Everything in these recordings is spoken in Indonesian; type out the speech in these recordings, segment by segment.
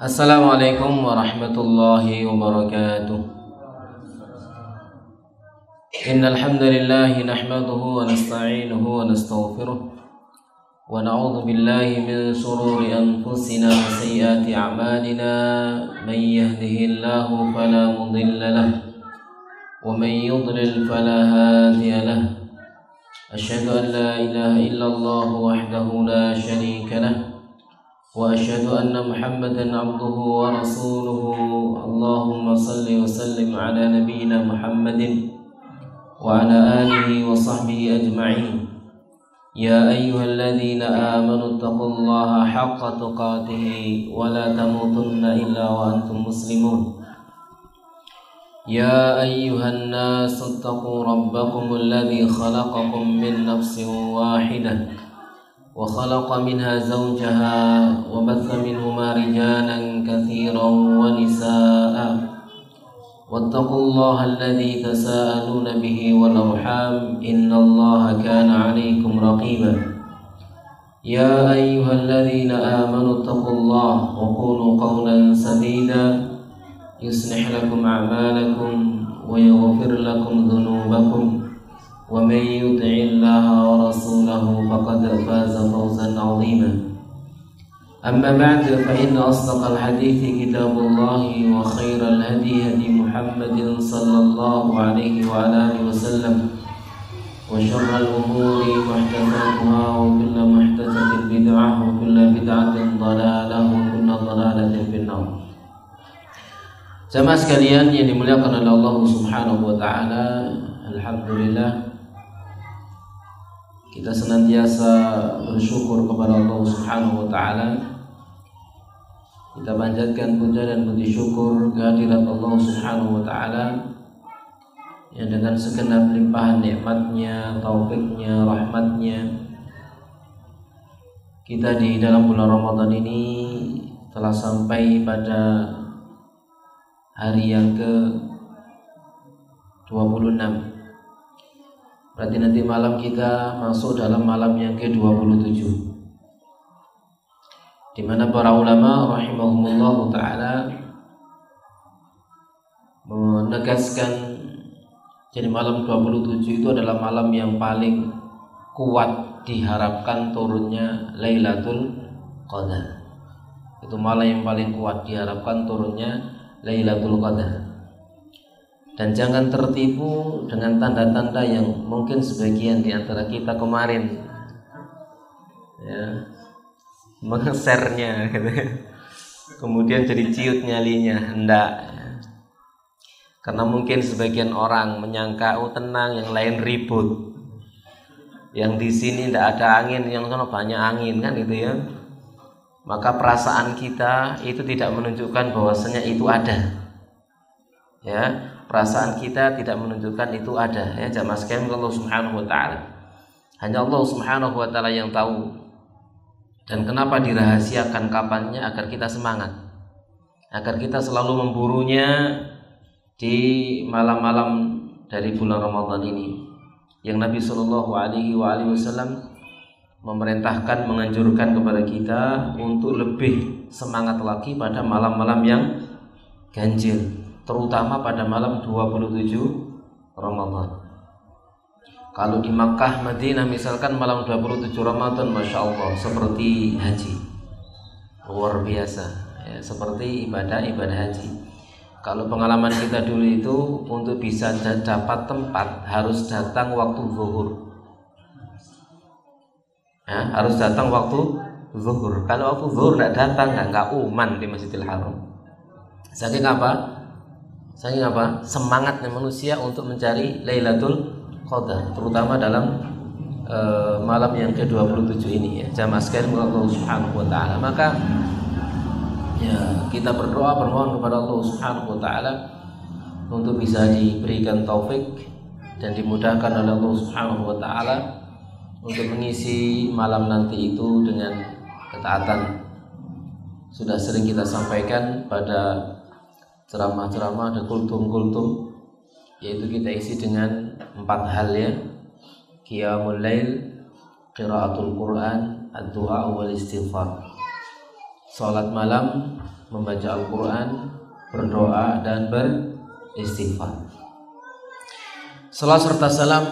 Assalamualaikum warahmatullahi wabarakatuh. Innal hamdalillah nahmaduhu wa nasta'inuhu wa nastaghfiruh wa na'udzu billahi min shururi anfusina wa sayyiati a'malina. May yahdihillahu fala mudilla lahu wa may yudlil fala hadiya lahu. Asyhadu an la ilaha illallah wahdahu la syarika lahu wa asyhadu anna Muhammadan abduhu wa rasuluhu. Allahumma salli wa sallim ala nabiyyina Muhammadin wa ala alihi wa sahbihi ajma'in. Ya ayyuhalladzina amanu taqullaha haqqa tuqatih wa la tamutunna illa wa antum muslimun. Ya ayyuhan nasu taqu rabbakum alladzi khalaqakum min nafsin wahidah wa khalaqa minha zawjaha wa batha minhuma rijalan katsiran wa nisaa'a wattaqullaha alladzi tasaaluna bihi wal arham innallaha kana 'alaykum raqiba. Ya ayyuhalladzina amanu taqullaha wa qulu qawlan sadida yuslih lakum a'malakum wa yaghfir lakum dhunubakum wa may yuti'illaha wa rasulahu faqad faza fawzan 'azima. Amma ba'du, fa inna asdaqal hadithi kitabullahi wa khairal hadi hadi Muhammadin sallallahu alaihi wa alihi wasallam wa syarral umuri muhdatsatuha wa kullu muhdatsatin bid'ah wa kullu bid'atin dhalalah wa kullu dhalalatin finnar. Jamaah sekalian yang dimuliakan oleh Allah Subhanahu wa taala, alhamdulillah kita senantiasa bersyukur kepada Allah Subhanahu wa taala. Kita panjatkan puja dan puji syukur kehadirat Allah Subhanahu wa taala yang dengan segenap limpahan nikmatnya, taufiknya, rahmatnya, kita di dalam bulan Ramadan ini telah sampai pada hari yang ke-26. Berarti nanti malam kita masuk dalam malam yang ke-27, di mana para ulama rahimahumullah ta'ala menegaskan jadi malam 27 itu adalah malam yang paling kuat diharapkan turunnya Lailatul Qadar. Itu malam yang paling kuat diharapkan turunnya Lailatul Qadar. Dan jangan tertipu dengan tanda-tanda yang mungkin sebagian di antara kita kemarin ya, mengesernya gitu. Kemudian jadi ciut nyalinya, hendak ya. Karena mungkin sebagian orang menyangka tenang, yang lain ribut, yang di sini tidak ada angin, yang sana banyak angin kan gitu ya. Maka perasaan kita itu tidak menunjukkan bahwasanya itu ada ya. Perasaan kita tidak menunjukkan itu ada ya. Jamaah sekalian Allah Subhanahu wa taala, hanya Allah Subhanahu wa taala yang tahu. Dan kenapa dirahasiakan kapannya? Agar kita semangat, agar kita selalu memburunya di malam-malam dari bulan Ramadan ini, yang Nabi Shallallahu alaihi wasallam memerintahkan, menganjurkan kepada kita untuk lebih semangat lagi pada malam-malam yang ganjil, terutama pada malam 27 Ramadan. Kalau di Makkah, Madinah misalkan malam 27 Ramadan, Masya Allah, seperti haji, luar biasa ya, seperti ibadah haji. Kalau pengalaman kita dulu itu, untuk bisa dapat tempat harus datang waktu zuhur ya, harus datang waktu zuhur. Kalau waktu zuhur tidak datang, nggak uman di Masjidil Haram. Saking apa? Semangatnya manusia untuk mencari Lailatul Qadar, terutama dalam malam yang ke-27 ini ya. Jamaah sekalian Allah Subhanahu wa taala, maka ya kita berdoa, bermohon kepada Allah Subhanahu wa taala untuk bisa diberikan taufik dan dimudahkan oleh Allah Subhanahu wa taala untuk mengisi malam nanti itu dengan ketaatan. Sudah sering kita sampaikan pada ceramah-ceramah, ada kultum-kultum, yaitu kita isi dengan 4 hal ya: qiyamul lail, qiraatul Quran, ad-du'a wal istighfar. Salat malam, membaca Al-Quran, berdoa, dan beristighfar. Salat serta salam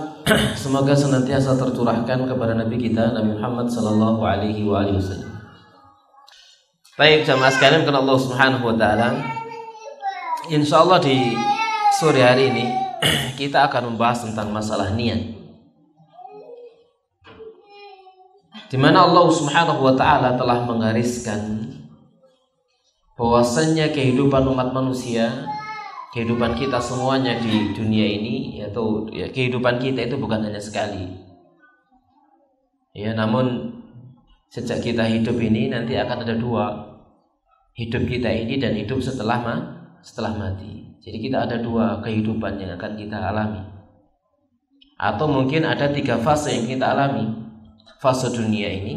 semoga senantiasa tercurahkan kepada Nabi kita Nabi Muhammad sallallahu alaihi wasallam. Baik jamaah sekalian, karena Allah Subhanahu wa taala, insyaallah di sore hari ini kita akan membahas tentang masalah niat. Di mana Allah Subhanahu wa taala telah menggariskan bahwasannya kehidupan umat manusia, kehidupan kita semuanya di dunia ini, yaitu kehidupan kita itu bukan hanya sekali. Ya, namun sejak kita hidup ini nanti akan ada dua, hidup kita ini dan hidup setelah mati. Jadi kita ada dua kehidupan yang akan kita alami. Atau mungkin ada tiga fase yang kita alami. Fase dunia ini,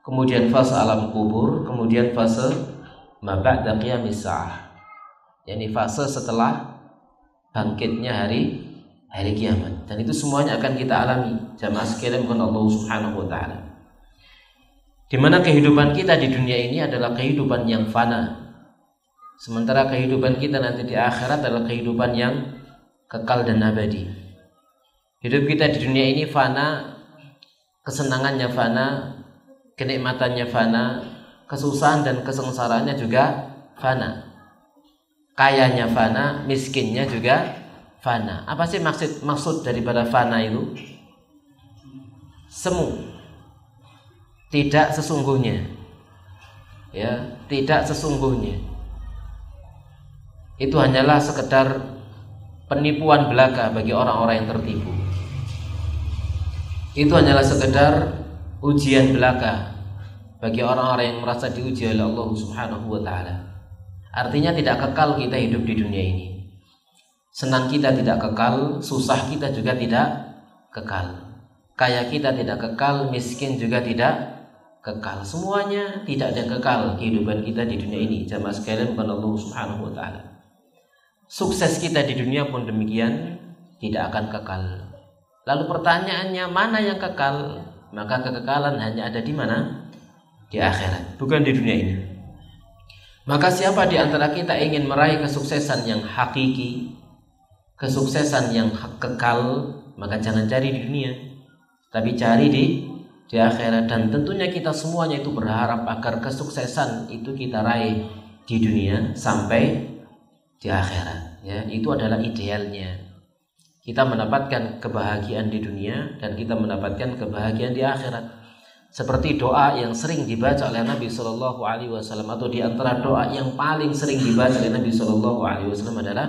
kemudian fase alam kubur, kemudian fase ma ba'da qiyamis sa'ah. Yani fase setelah bangkitnya hari kiamat. Dan itu semuanya akan kita alami jamaah sekalian bukan Allah Subhanahu wa taala. Di mana kehidupan kita di dunia ini adalah kehidupan yang fana. Sementara kehidupan kita nanti di akhirat adalah kehidupan yang kekal dan abadi. Hidup kita di dunia ini fana, kesenangannya fana, kenikmatannya fana, kesusahan dan kesengsaraannya juga fana. Kayanya fana, miskinnya juga fana. Apa sih maksud daripada fana itu? Semu, tidak sesungguhnya. Ya, tidak sesungguhnya. Itu hanyalah sekedar penipuan belaka bagi orang-orang yang tertipu. Itu hanyalah sekedar ujian belaka bagi orang-orang yang merasa diuji oleh Allah Subhanahu wa taala. Artinya tidak kekal kita hidup di dunia ini. Senang kita tidak kekal, susah kita juga tidak kekal. Kaya kita tidak kekal, miskin juga tidak kekal. Semuanya tidak ada kekal kehidupan kita di dunia ini. Jamaah sekalian bukan Allah Subhanahu wa taala. Sukses kita di dunia pun demikian tidak akan kekal. Lalu pertanyaannya, mana yang kekal? Maka kekekalan hanya ada di mana? Di akhirat, bukan di dunia ini. Maka siapa di antara kita ingin meraih kesuksesan yang hakiki, kesuksesan yang kekal, maka jangan cari di dunia, tapi cari di akhirat. Dan tentunya kita semuanya itu berharap agar kesuksesan itu kita raih di dunia sampai di akhirat. Ya, itu adalah idealnya. Kita mendapatkan kebahagiaan di dunia dan kita mendapatkan kebahagiaan di akhirat. Seperti doa yang sering dibaca oleh Nabi Shallallahu Alaihi Wasallam, atau di antara doa yang paling sering dibaca oleh Nabi Shallallahu Alaihi Wasallam adalah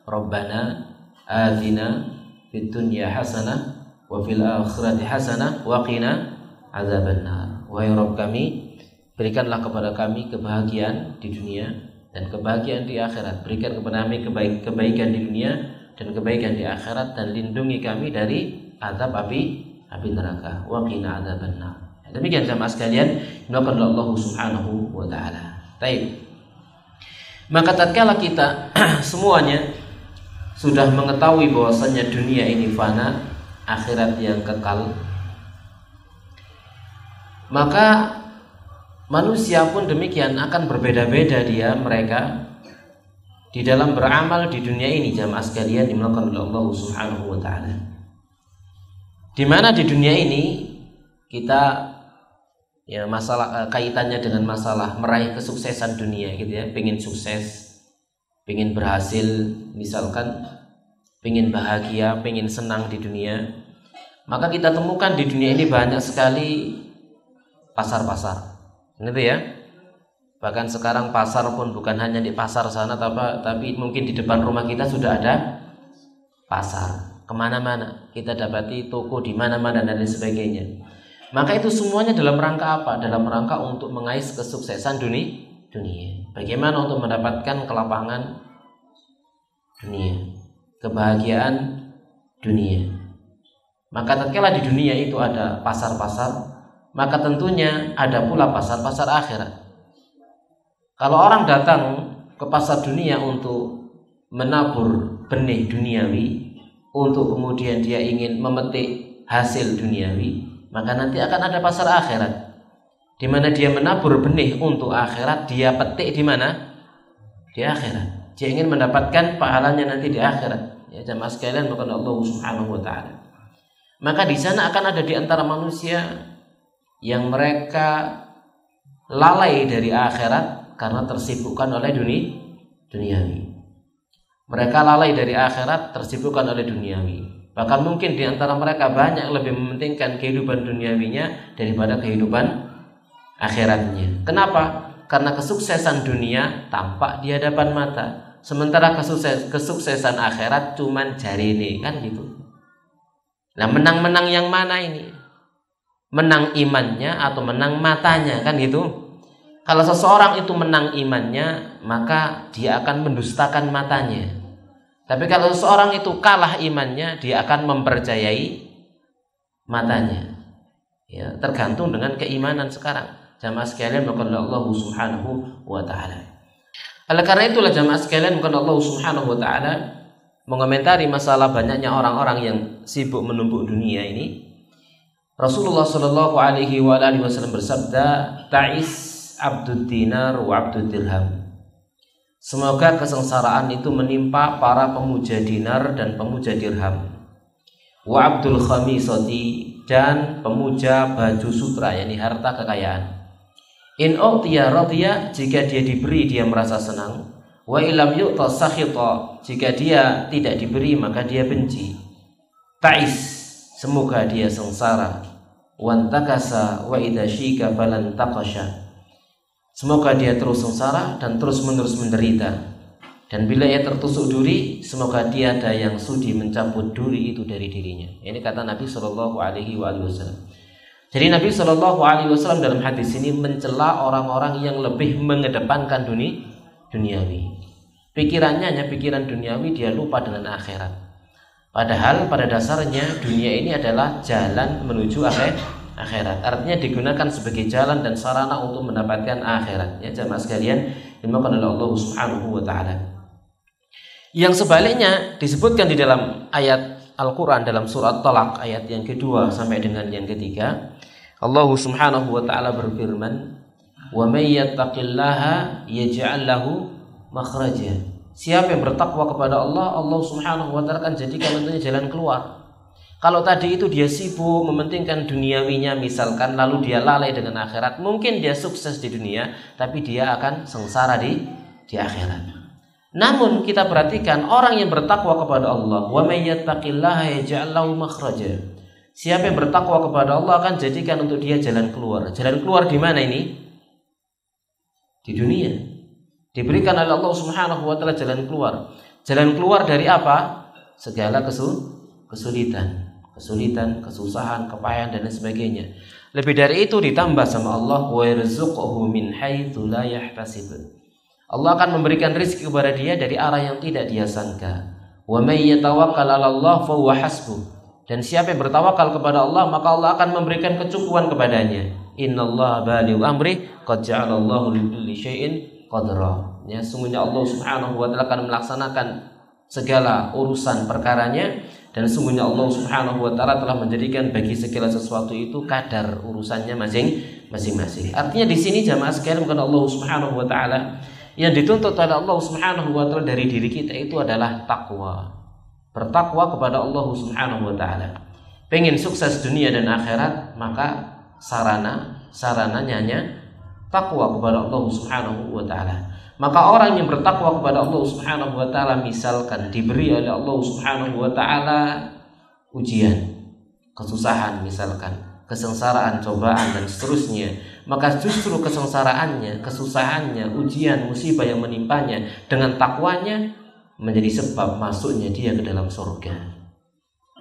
Rabbana atina fid dunya hasanah wa fil akhirati hasanah wa qina azabannar. Wahai Rabb kami, berikanlah kepada kami kebahagiaan di dunia dan kebahagiaan di akhirat. Berikan kepada kami kebaikan di dunia dan kebaikan di akhirat, dan lindungi kami dari azab api neraka. Wa qina azabannar. Demikian jamaah sekalian, dilakukan oleh Allah Subhanahu wa taala. Baik. Maka tatkala kita semuanya sudah mengetahui bahwasanya dunia ini fana, akhirat yang kekal, maka manusia pun demikian akan berbeda-beda mereka di dalam beramal di dunia ini jamaah sekalian, dilakukan oleh Allah Subhanahu wa taala. Di mana di dunia ini kita masalah kaitannya dengan masalah meraih kesuksesan dunia gitu ya, pengen sukses, pengen berhasil, misalkan pengen bahagia, pengen senang di dunia, maka kita temukan di dunia ini banyak sekali pasar-pasar gitu ya. Bahkan sekarang pasar pun bukan hanya di pasar sana, tapi mungkin di depan rumah kita sudah ada pasar. Kemana-mana kita dapati toko di mana-mana dan lain sebagainya. Maka itu semuanya dalam rangka apa? Dalam rangka untuk mengais kesuksesan dunia. Bagaimana untuk mendapatkan kelapangan dunia, kebahagiaan dunia. Maka tatkala di dunia itu ada pasar-pasar, maka tentunya ada pula pasar-pasar akhirat. Kalau orang datang ke pasar dunia untuk menabur benih duniawi, untuk kemudian dia ingin memetik hasil duniawi, maka nanti akan ada pasar akhirat, di mana dia menabur benih untuk akhirat, dia petik di mana? di akhirat. Dia ingin mendapatkan pahalanya nanti di akhirat. Ya jamaah sekalian, maka Allah Subhanahu wa taala. Maka di sana akan ada di antara manusia yang mereka lalai dari akhirat karena tersibukkan oleh duniawi. Mereka lalai dari akhirat, tersibukkan oleh duniawi. Bahkan mungkin di antara mereka banyak lebih mementingkan kehidupan duniawinya daripada kehidupan akhiratnya. Kenapa? Karena kesuksesan dunia tampak di hadapan mata, sementara kesuksesan akhirat cuman jari ini, kan gitu. Nah, menang-menang yang mana ini? Menang imannya atau menang matanya, kan gitu. Kalau seseorang itu menang imannya, maka dia akan mendustakan matanya. Tapi kalau seseorang itu kalah imannya, dia akan mempercayai matanya. Ya, tergantung dengan keimanan sekarang. Jamaah sekalian, maka Allah Subhanahu wa taala. Oleh karena itulah jamaah sekalian, maka Allah Subhanahu wa taala mengomentari masalah banyaknya orang-orang yang sibuk menumpuk dunia ini. Rasulullah sallallahu alaihi wasallam bersabda, "Ta'is abdud dinar wa abdud dirham." Semoga kesengsaraan itu menimpa para pemuja dinar dan pemuja dirham. Wa abdul khamisati, dan pemuja baju sutra, yakni harta kekayaan. In u'tiya radiya, jika dia diberi dia merasa senang. Wa ilam yu'ta sakhita, jika dia tidak diberi maka dia benci. Ta'is, semoga dia sengsara. Wantakasa wa idza syika falan taqasha, semoga dia terus sengsara dan terus menerus menderita. Dan bila ia tertusuk duri, semoga tiada yang sudi mencabut duri itu dari dirinya. Ini kata Nabi sallallahu alaihi wasallam. Jadi Nabi sallallahu alaihi wasallam dalam hadis ini mencela orang-orang yang lebih mengedepankan duniawi. Pikirannya hanya pikiran duniawi, dia lupa dengan akhirat. Padahal pada dasarnya dunia ini adalah jalan menuju akhirat. Artinya digunakan sebagai jalan dan sarana untuk mendapatkan akhirat. Ya jamaah sekalian, dimakan oleh Allah Subhanahu wa taala. Yang sebaliknya disebutkan di dalam ayat Al-Qur'an dalam surat Talaq ayat yang kedua sampai dengan yang ketiga. Allah Subhanahu wa taala berfirman, "Wa may yattaqillaha yaj'al lahu makhraja." Siapa yang bertakwa kepada Allah, Allah Subhanahu wa taala akan jadikan untuknya jalan keluar. Kalau tadi itu dia sibuk mementingkan duniawinya misalkan, lalu dia lalai dengan akhirat, mungkin dia sukses di dunia tapi dia akan sengsara di akhirat. Namun kita perhatikan orang yang bertakwa kepada Allah, wa may yattaqillaha yaj'al lahu makhraja. Siapa yang bertakwa kepada Allah akan jadikan untuk dia jalan keluar. Jalan keluar di mana ini? Di dunia. Diberikan oleh Allah Subhanahu wa taala jalan keluar. Jalan keluar dari apa? Segala kesulitan, kesusahan, kepayahan dan lain sebagainya. Lebih dari itu ditambah sama Allah, wa yarzuquhu min haitsu la yahtasib. Allah akan memberikan rezeki kepada dia dari arah yang tidak dia sangka. Wa may yatawakkal 'ala Allah fa huwa hasbuh. Dan siapa yang bertawakal kepada Allah, maka Allah akan memberikan kecukupan kepadanya. Innallaha balighu amri, qad ja'alallahu likulli syai'in qadra. Ya, sungguhnya Allah Subhanahu wa taala akan melaksanakan segala urusan perkaranya, dan sungguhnya Allah Subhanahu wa taala telah menjadikan bagi segala sesuatu itu kadar urusannya masing-masing. Artinya di sini jamaah sekalian, bukan Allah Subhanahu wa taala yang dituntut oleh Allah Subhanahu wa taala dari diri kita itu adalah takwa. Bertakwa kepada Allah Subhanahu wa taala. Pengen sukses dunia dan akhirat, maka sarananya hanya takwa kepada Allah Subhanahu wa taala. Maka orang yang bertakwa kepada Allah Subhanahu wa taala misalkan diberi oleh Allah Subhanahu wa taala ujian, kesusahan misalkan, kesengsaraan, cobaan dan seterusnya, maka justru kesengsaraannya, kesusahannya, ujian, musibah yang menimpanya dengan takwanya menjadi sebab masuknya dia ke dalam surga.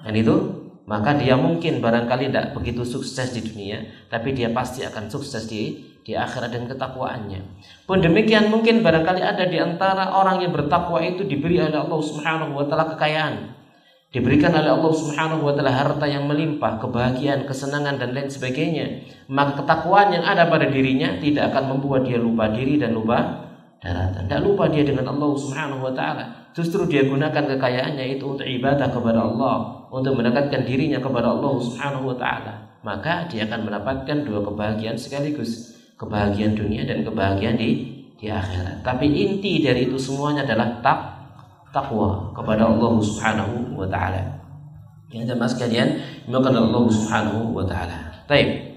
Dan itu maka dia mungkin barangkali tidak begitu sukses di dunia, tapi dia pasti akan sukses di akhirat dan ketakwaannya. Pun demikian mungkin barangkali ada di antara orang yang bertakwa itu diberi oleh Allah Subhanahu wa taala kekayaan, diberikan oleh Allah Subhanahu wa taala harta yang melimpah, kebahagiaan, kesenangan dan lain sebagainya. Maka ketakwaan yang ada pada dirinya tidak akan membuat dia lupa diri dan lupa daratan. Tidak lupa dia dengan Allah Subhanahu wa taala. Justru dia gunakan kekayaannya itu untuk ibadah kepada Allah, untuk mendekatkan dirinya kepada Allah Subhanahu wa taala. Maka dia akan mendapatkan dua kebahagiaan sekaligus, kebahagiaan dunia dan kebahagiaan di di akhirat. Tapi inti dari itu semuanya adalah takwa kepada Allah Subhanahu wa taala. Yang jemaah sekalian, dimuliakan Allah Subhanahu wa taala. Baik.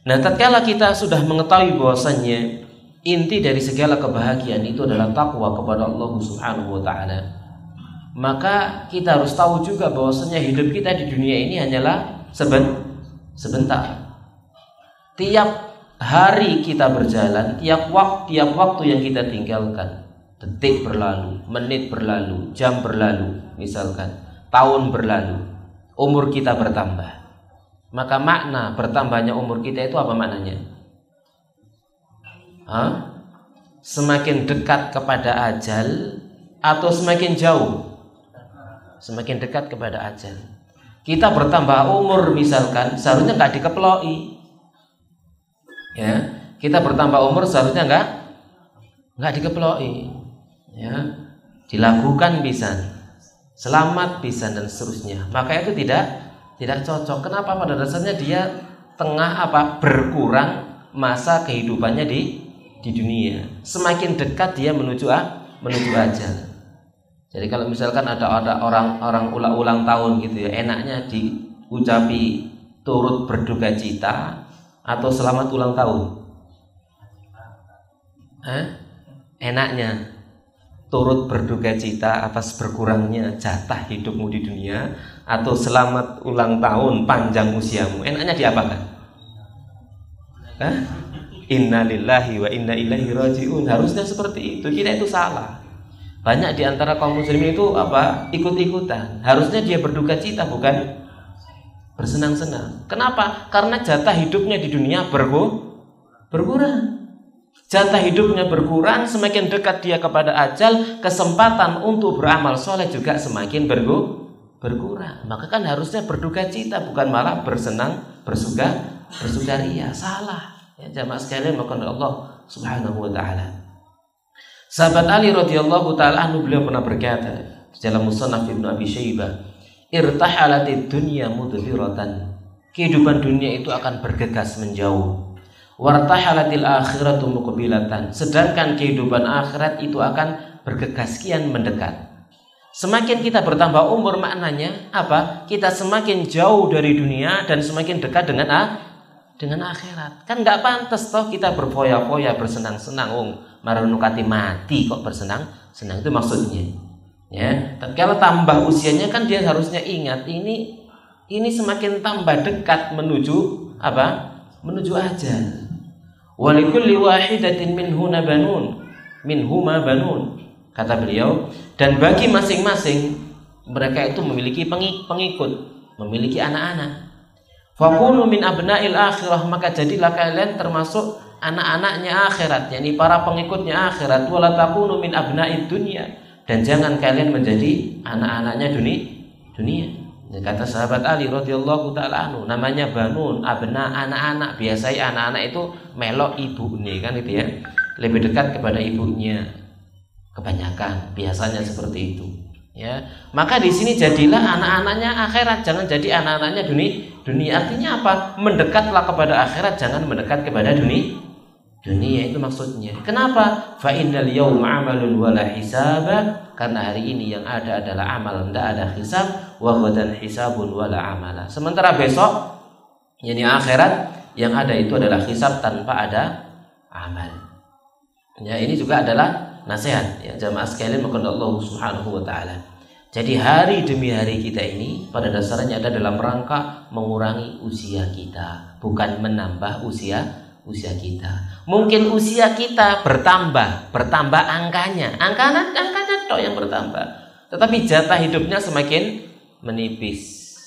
Nah, tatkala kita sudah mengetahui bahwasannya inti dari segala kebahagiaan itu adalah takwa kepada Allah Subhanahu wa taala, maka kita harus tahu juga bahwasannya hidup kita di dunia ini hanyalah sebentar. Tiap hari kita berjalan, tiap waktu yang kita tinggalkan, detik berlalu, menit berlalu, jam berlalu, misalkan tahun berlalu, umur kita bertambah. Maka makna bertambahnya umur kita itu apa maknanya? Semakin dekat kepada ajal atau semakin jauh? Semakin dekat kepada ajal. Kita bertambah umur misalkan, seharusnya nggak dikeploi. Ya, kita bertambah umur seharusnya nggak dikeploi. Ya, dilakukan bisa, selamat bisa dan seterusnya. Maka itu tidak cocok. Kenapa? Pada dasarnya dia tengah berkurang masa kehidupannya di dunia. Semakin dekat dia menuju ajal. Jadi kalau misalkan ada orang ulang tahun gitu ya, enaknya diucapi turut berduka cita atau selamat ulang tahun. Enaknya turut berduka cita atas berkurangnya jatah hidupmu di dunia atau selamat ulang tahun panjang usiamu. Enaknya diapakan? Inna lillahi wa inna ilaihi raji'un. Harusnya seperti itu. Kita itu salah. Banyak di antara kaum muslimin itu ikut-ikutan. Harusnya dia berduka cita, bukan bersenang-senang. Kenapa? Karena jatah hidupnya di dunia berkurang. Jatah hidupnya berkurang, semakin dekat dia kepada ajal, kesempatan untuk beramal soleh juga semakin berkurang. Maka kan harusnya berduka cita, bukan malah bersukaria. Salah. Ya, jamaah sekalian, maka Allah Subhanahu wa taala. Sahabat Ali radhiyallahu taala anhu, beliau pernah berkata dalam Musannaf Ibnu Abi Syaibah, irtahalatid dunya mudbiratan. Kehidupan dunia itu akan bergegas menjauh. Wartahalatil akhiratu muqbilatan. Sedangkan kehidupan akhirat itu akan bergegas kian mendekat. Semakin kita bertambah umur, maknanya apa? Kita semakin jauh dari dunia dan semakin dekat dengan akhirat. Kan nggak pantas toh kita berfoya-foya, bersenang-senang. Marunukati mati kok bersenang-senang, itu maksudnya. Ya, tapi kalau tambah usianya kan dia harusnya ingat ini semakin tambah dekat menuju apa? Menuju ajal. Walikulli wahidatin minhuma banun. Kata beliau, dan bagi masing-masing mereka itu memiliki pengikut, memiliki anak-anak. Fakunu min abna'il akhirah, maka jadilah kalian termasuk anak-anaknya akhirat, yakni para pengikutnya akhirat. Wala takunu min abna'id dunya, dan jangan kalian menjadi anak-anaknya dunia. Kata sahabat Ali radhiyallahu taala anhu, namanya banun, abna, anak-anak. Biasanya anak-anak itu melok ibunya kan gitu ya, lebih dekat kepada ibunya. Kebanyakan biasanya seperti itu. Ya, maka di sini jadilah anak-anaknya akhirat, jangan jadi anak-anaknya dunia. Artinya apa? Mendekatlah kepada akhirat, jangan mendekat kepada dunia. Itu maksudnya. Kenapa? Fa innal yawma 'amalun wala hisaba. Karena hari ini yang ada adalah amal, tidak ada hisab. Wa ghadan hisabun wala amala. Sementara besok, yakni akhirat, yang ada itu adalah hisab tanpa ada amal. Ya, ini juga adalah nasihat ya jamaah sekalian maka Allah Subhanahu wa taala. Jadi hari demi hari kita ini pada dasarnya ada dalam rangka mengurangi usia kita, bukan menambah usia kita. Mungkin usia kita bertambah angkanya tok yang bertambah. Tetapi jatah hidupnya semakin menipis,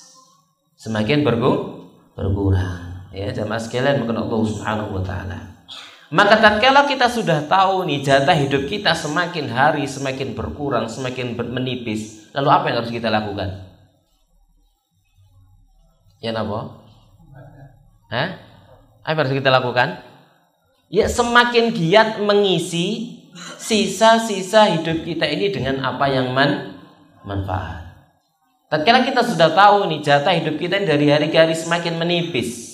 semakin berkurang. Ya jamaah sekalian maka Allah Subhanahu wa taala. Maka tatkala kita sudah tahu nih jatah hidup kita semakin hari semakin berkurang, semakin menipis, lalu apa yang harus kita lakukan? Ya napa? Apa yang harus kita lakukan? Ya semakin giat mengisi sisa-sisa hidup kita ini dengan apa yang manfaat. Tatkala kita sudah tahu nih jatah hidup kita ini dari hari ke hari semakin menipis,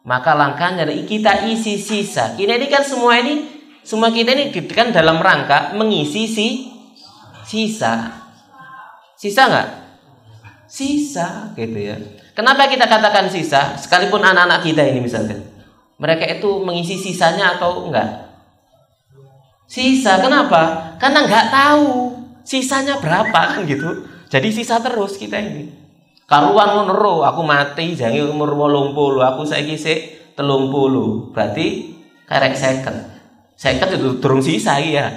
maka langkahnya kita isi sisa. Ini kan semua ini Semua kita ini kan dalam rangka mengisi sisa. Sisa nggak? Sisa gitu ya. Kenapa kita katakan sisa? Sekalipun anak-anak kita ini misalkan, mereka itu mengisi sisanya atau enggak? Sisa. Kenapa? Karena nggak tahu sisanya berapa kan gitu. Jadi sisa terus kita ini. Karuan ngono aku mati jange umur 80, aku saiki sik 30. Berarti karek 50. 50 itu durung sisa ya.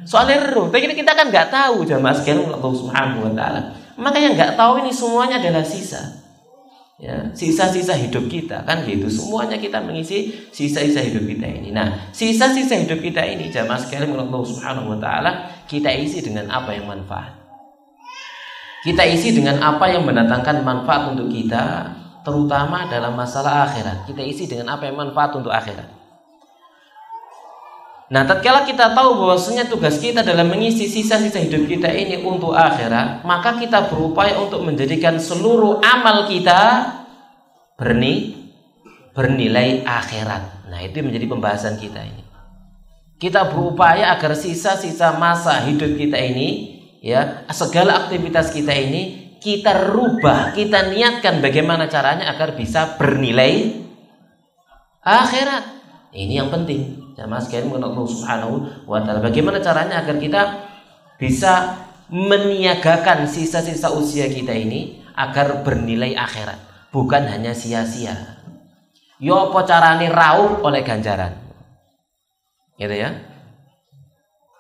Soalnya tapi kita kan nggak tahu jamaah sekalian Allah Subhanahu wa taala. Makanya nggak tahu ini semuanya adalah sisa. Ya, sisa-sisa hidup kita kan gitu. Semuanya kita mengisi sisa-sisa hidup kita ini. Nah, sisa-sisa hidup kita ini jamaah sekalian Allah Subhanahu wa taala, kita isi dengan apa yang manfaat. Kita isi dengan apa yang mendatangkan manfaat untuk kita, terutama dalam masalah akhirat. Kita isi dengan apa yang manfaat untuk akhirat. Nah, tatkala kita tahu bahwasanya tugas kita dalam mengisi sisa-sisa hidup kita ini untuk akhirat, maka kita berupaya untuk menjadikan seluruh amal kita bernilai akhirat. Nah, itu menjadi pembahasan kita ini. Kita berupaya agar sisa-sisa masa hidup kita ini, ya, segala aktivitas kita ini kita rubah, kita niatkan bagaimana caranya agar bisa bernilai akhirat. Ini yang penting. Jamaah sekalian mengenal Allah Subhanahu wa taala. Bagaimana caranya agar kita bisa meniagakan sisa-sisa usia kita ini agar bernilai akhirat, bukan hanya sia-sia. Yo apa carane raup oleh ganjaran? Gitu ya.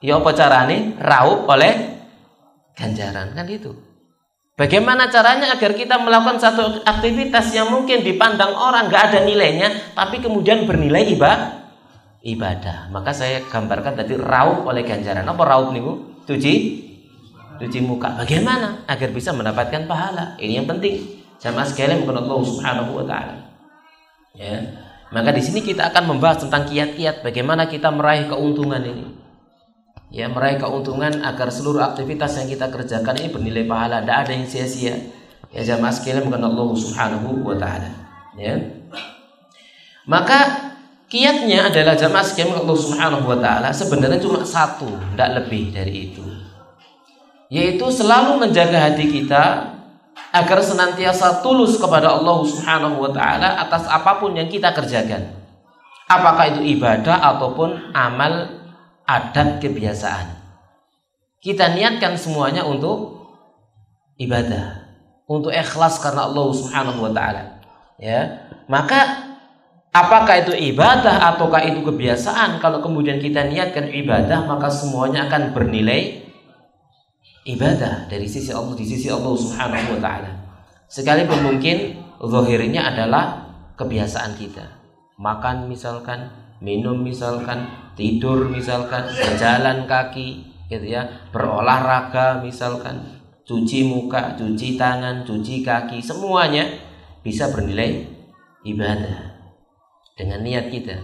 Yo apa carane raup oleh ganjaran, kan itu. Bagaimana caranya agar kita melakukan satu aktivitas yang mungkin dipandang orang nggak ada nilainya, tapi kemudian bernilai ibadah. Maka saya gambarkan tadi raup oleh ganjaran. Apa raup niku? Cuci muka. Bagaimana agar bisa mendapatkan pahala? Ini yang penting. Jamaah sekalian mengenal Allah Subhanahu wa taala. Ya. Maka di sini kita akan membahas tentang kiat-kiat bagaimana kita meraih keuntungan ini. Ya, meraih keuntungan agar seluruh aktivitas yang kita kerjakan ini bernilai pahala, tidak ada yang sia-sia. Ya, jamaah sekalian mengenal Allah Subhanahu wa taala. Ya. Maka kiatnya adalah jamaah sekalian Allah Subhanahu wa taala sebenarnya cuma satu, tidak lebih dari itu. Yaitu selalu menjaga hati kita agar senantiasa tulus kepada Allah Subhanahu wa taala atas apapun yang kita kerjakan. Apakah itu ibadah ataupun amal adat kebiasaan. Kita niatkan semuanya untuk ibadah, untuk ikhlas karena Allah Subhanahu wa taala. Ya. Maka apakah itu ibadah ataukah itu kebiasaan, kalau kemudian kita niatkan ibadah, maka semuanya akan bernilai ibadah dari sisi Allah, di sisi Allah Subhanahu wa taala. Sekalipun mungkin zahirnya adalah kebiasaan kita. Makan misalkan, minum misalkan, tidur misalkan, berjalan kaki gitu ya, berolahraga misalkan, cuci muka, cuci tangan, cuci kaki, semuanya bisa bernilai ibadah. Dengan niat kita,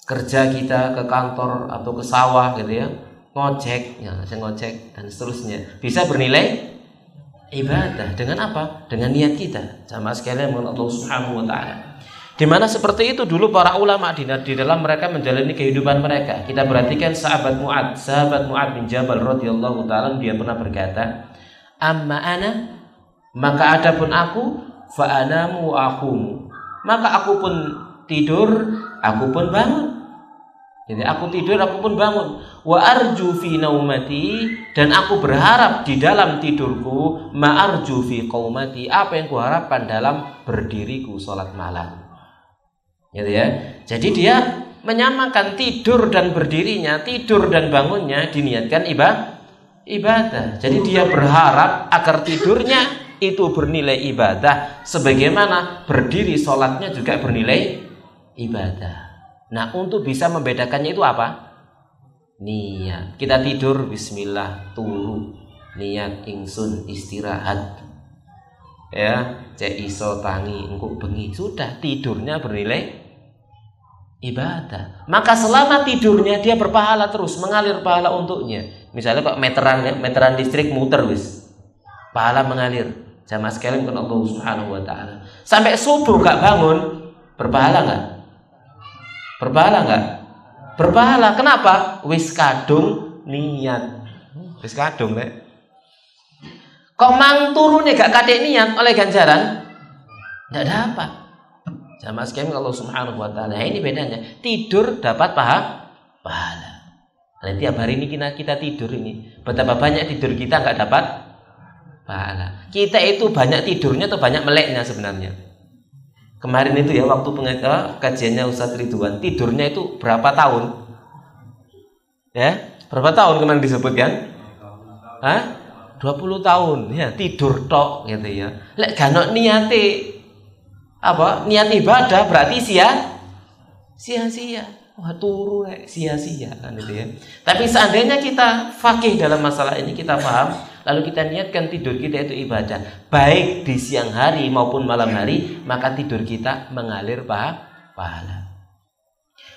kerja kita ke kantor atau ke sawah gitu ya, ngojek, ya saya ngojek dan seterusnya, bisa bernilai ibadah. Dengan apa? Dengan niat kita. Jamaah sekalian menurut Allah Subhanahu wa taala. Di mana seperti itu dulu para ulama di dalam mereka menjalani kehidupan mereka. Kita perhatikan sahabat Mu'adz bin Jabal radhiyallahu taala, dia pernah berkata, "Amma ana, maka adapun aku, fa anamu wa aqumu." Maka aku pun tidur, aku pun bangun. Jadi aku tidur, aku pun bangun. Wa arju fi naumati, dan aku berharap di dalam tidurku, ma arju fi qaumati, apa yang kuharapkan dalam berdiriku salat malam. Gitu ya. Jadi dia menyamakan tidur dan berdirinya, tidur dan bangunnya diniatkan ibadah. Jadi dia berharap agar tidurnya itu bernilai ibadah, sebagaimana berdiri sholatnya juga bernilai ibadah. Nah, untuk bisa membedakannya itu apa? Niat. Kita tidur, bismillah, turu, niat ingsun istirahat. Ya, cek iso tangi engko bengi, sudah tidurnya bernilai ibadah. Maka selama tidurnya dia berpahala terus, mengalir pahala untuknya. Misalnya kok meteran listrik muter wis, pahala mengalir. Jamaah sekalian kan Allah Subhanahu wa taala. Sampai subuh gak bangun, berpahala enggak? Berpahala enggak? berpahala. Kenapa? Wis kadung niat. Wis kadung Lek. Kok mang turune gak kadek niat oleh ganjaran? Enggak dapat. Jamaah sekalian Allah Subhanahu wa taala. Ini bedanya. Tidur dapat pahala. Nah, tiap hari ini kita tidur ini. Betapa banyak tidur kita enggak dapat pahala. Kita itu banyak tidurnya atau banyak meleknya sebenarnya. Kemarin itu ya waktu kajiannya Ustaz Ridwan, tidurnya itu berapa tahun? Ya, berapa tahun kemarin disebut kan? 20 tahun ya tidur tok gitu ya. Lek ganok niate niat ibadah berarti sia-sia. Wah turu sia-sia kan gitu ya. Tapi seandainya kita fakih dalam masalah ini, kita paham, lalu kita niatkan tidur kita itu ibadah, baik di siang hari maupun malam hari, maka tidur kita mengalir pahala.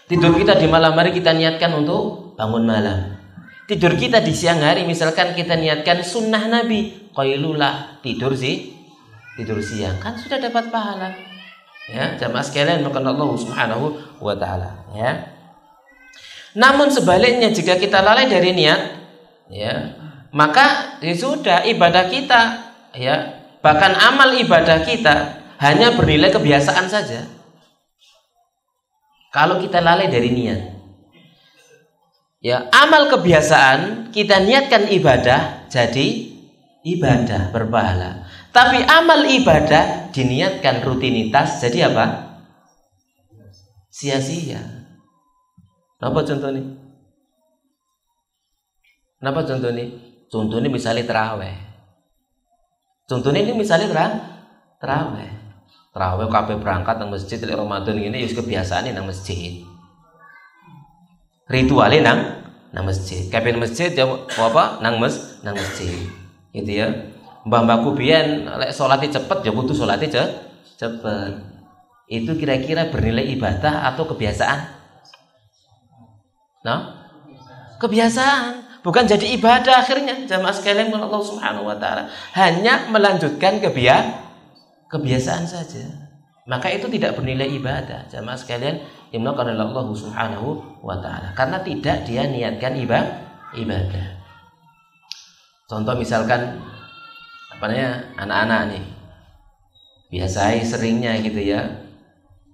Tidur kita di malam hari kita niatkan untuk bangun malam. Tidur kita di siang hari misalkan kita niatkan sunnah Nabi, qailulah, tidur siang, kan sudah dapat pahala. Ya, jamaah sekalian maka Allah Subhanahu wa taala, ya. Namun sebaliknya jika kita lalai dari niat, ya, maka sudah ibadah kita, ya, bahkan amal ibadah kita hanya bernilai kebiasaan saja. Kalau kita lalai dari niat, ya, amal kebiasaan kita niatkan ibadah jadi ibadah berpahala. Tapi amal ibadah diniatkan rutinitas jadi apa? Sia-sia. Napa contohnya? Contohnya misalnya terawih. Contohnya ini misalnya terawih. Terawih kabeh berangkat nang masjid lek Ramadan ngene ya kebiasaane nang masjid. Rituale nang masjid. Kabeh masjid ya apa? Nang masjid. Gitu ya. Mbah-mbahku biyen lek salate cepet ya kudu salate cepet. Itu kira-kira bernilai ibadah atau kebiasaan? Nah, kebiasaan, bukan jadi ibadah akhirnya. Jamaah sekalian Allah Subhanahu wa taala hanya melanjutkan kebiasaan saja. Maka itu tidak bernilai ibadah. Jamaah sekalian dimulakan oleh Allah Subhanahu wa taala karena tidak dia niatkan ibadah. Contoh misalkan anak-anak nih biasanya seringnya gitu ya,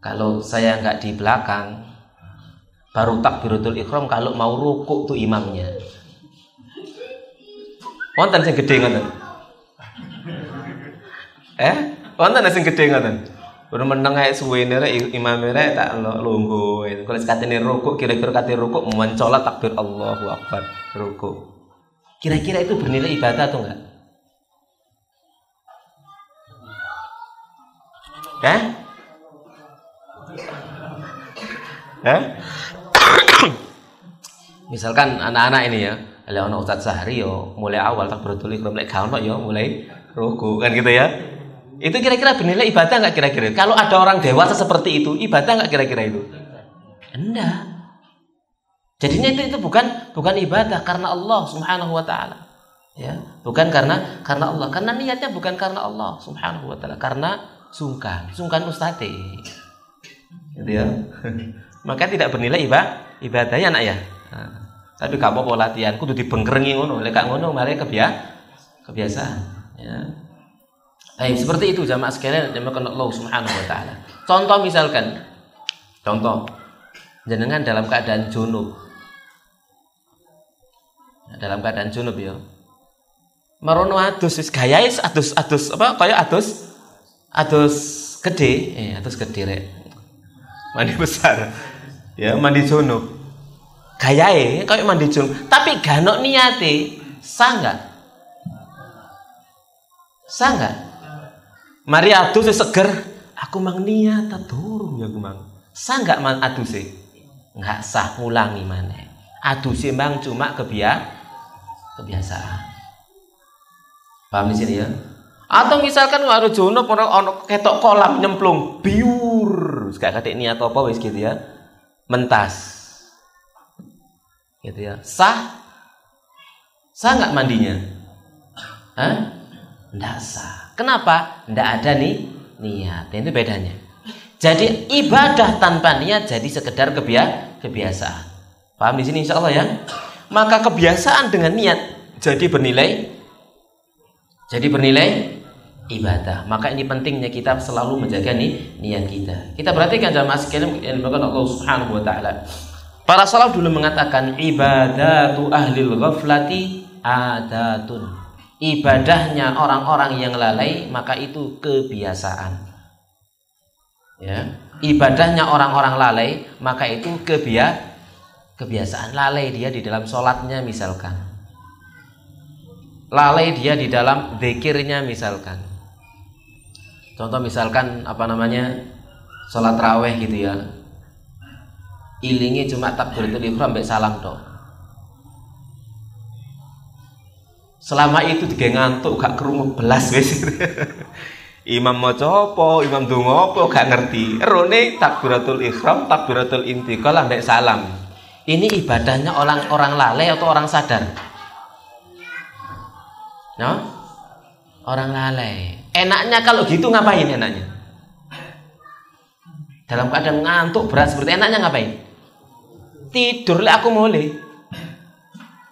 kalau saya nggak di belakang baru takbiratul ihram kalau mau rukuk tuh imamnya wonten sing gedhe ngoten wonten sing gedhe ngoten baru meneng ae suwene rek imame rek tak lungguh kalau sekatene rukuk kira-kira kate rukuk mencolat takbir Allahu akbar rukuk, kira-kira itu bernilai ibadah atau enggak? Misalkan anak-anak ini ya, lek ana Ustaz Sahri yo mulai awal takbiratul ihram lek gak ono yo mulai ruku kan gitu ya. Itu kira-kira bernilai ibadah enggak kira-kira? Kalau ada orang dewasa seperti itu, ibadah enggak kira-kira itu? Enggak. Jadinya itu bukan ibadah karena Allah Subhanahu wa taala. Ya, bukan karena Allah. Karena niatnya bukan karena Allah Subhanahu wa taala, karena sungkan ustate gitu ya. Maka tidak bernilai ibadah ya nak ya. Tapi gak apa-apa latihan kudu dibengkerengi ngono, lek gak ngono mari kebiasaan ya. Seperti itu jamaah sekalian dimakan Allah Subhanahu wa taala. Contoh misalkan jenengan dalam keadaan junub. Dalam keadaan junub ya. Marono adus wis gayae adus apa kaya adus gede rek. Mandi besar. Ya, mandi junub. Gayae kayak mandi junub, tapi ganok niate sah enggak? Mari adus seger, aku mang niat durung ya aku mang. Sah enggak man aduse? Enggak sah, ngulangi maneh. Aduse mang cuma kebiasaan. Paham di sini ya? Atau misalkan harus junub ono ketok kolam nyemplung biur, gak katik niat apa wis gitu ya. Mentas. Gitu ya. Sah enggak mandinya? Enggak sah. Kenapa? Enggak ada nih niat. Itu bedanya. Jadi ibadah tanpa niat jadi sekedar kebiasaan. Paham di sini insya Allah ya? Maka kebiasaan dengan niat jadi bernilai ibadah. Maka ini pentingnya kita selalu menjaga niat kita. Kita perhatikan jamaah sekalian yang dimaksud Allah Subhanahu wa taala. Para salaf dulu mengatakan ibadatu ahlil ghaflati adatun. Ibadahnya orang-orang yang lalai maka itu kebiasaan. Ya, ibadahnya orang-orang lalai maka itu kebiasaan. Lalai dia di dalam sholatnya misalkan. Lalai dia di dalam zikirnya misalkan. Contoh misalkan sholat raweh gitu ya. Ilingi cuma takbiratul ihram mbek salam tok. Selama itu digawe ngantuk gak krungu belas wis. Imam maca apa, imam donga apa gak ngerti. Erone takbiratul ihram, takbiratul intiqal mbek salam. Ini ibadahnya orang lalai atau orang sadar? No? Orang lalai. Enaknya kalau gitu ngapain enaknya? Dalam keadaan ngantuk berat seperti enaknya ngapain? Tidur lah aku mulai.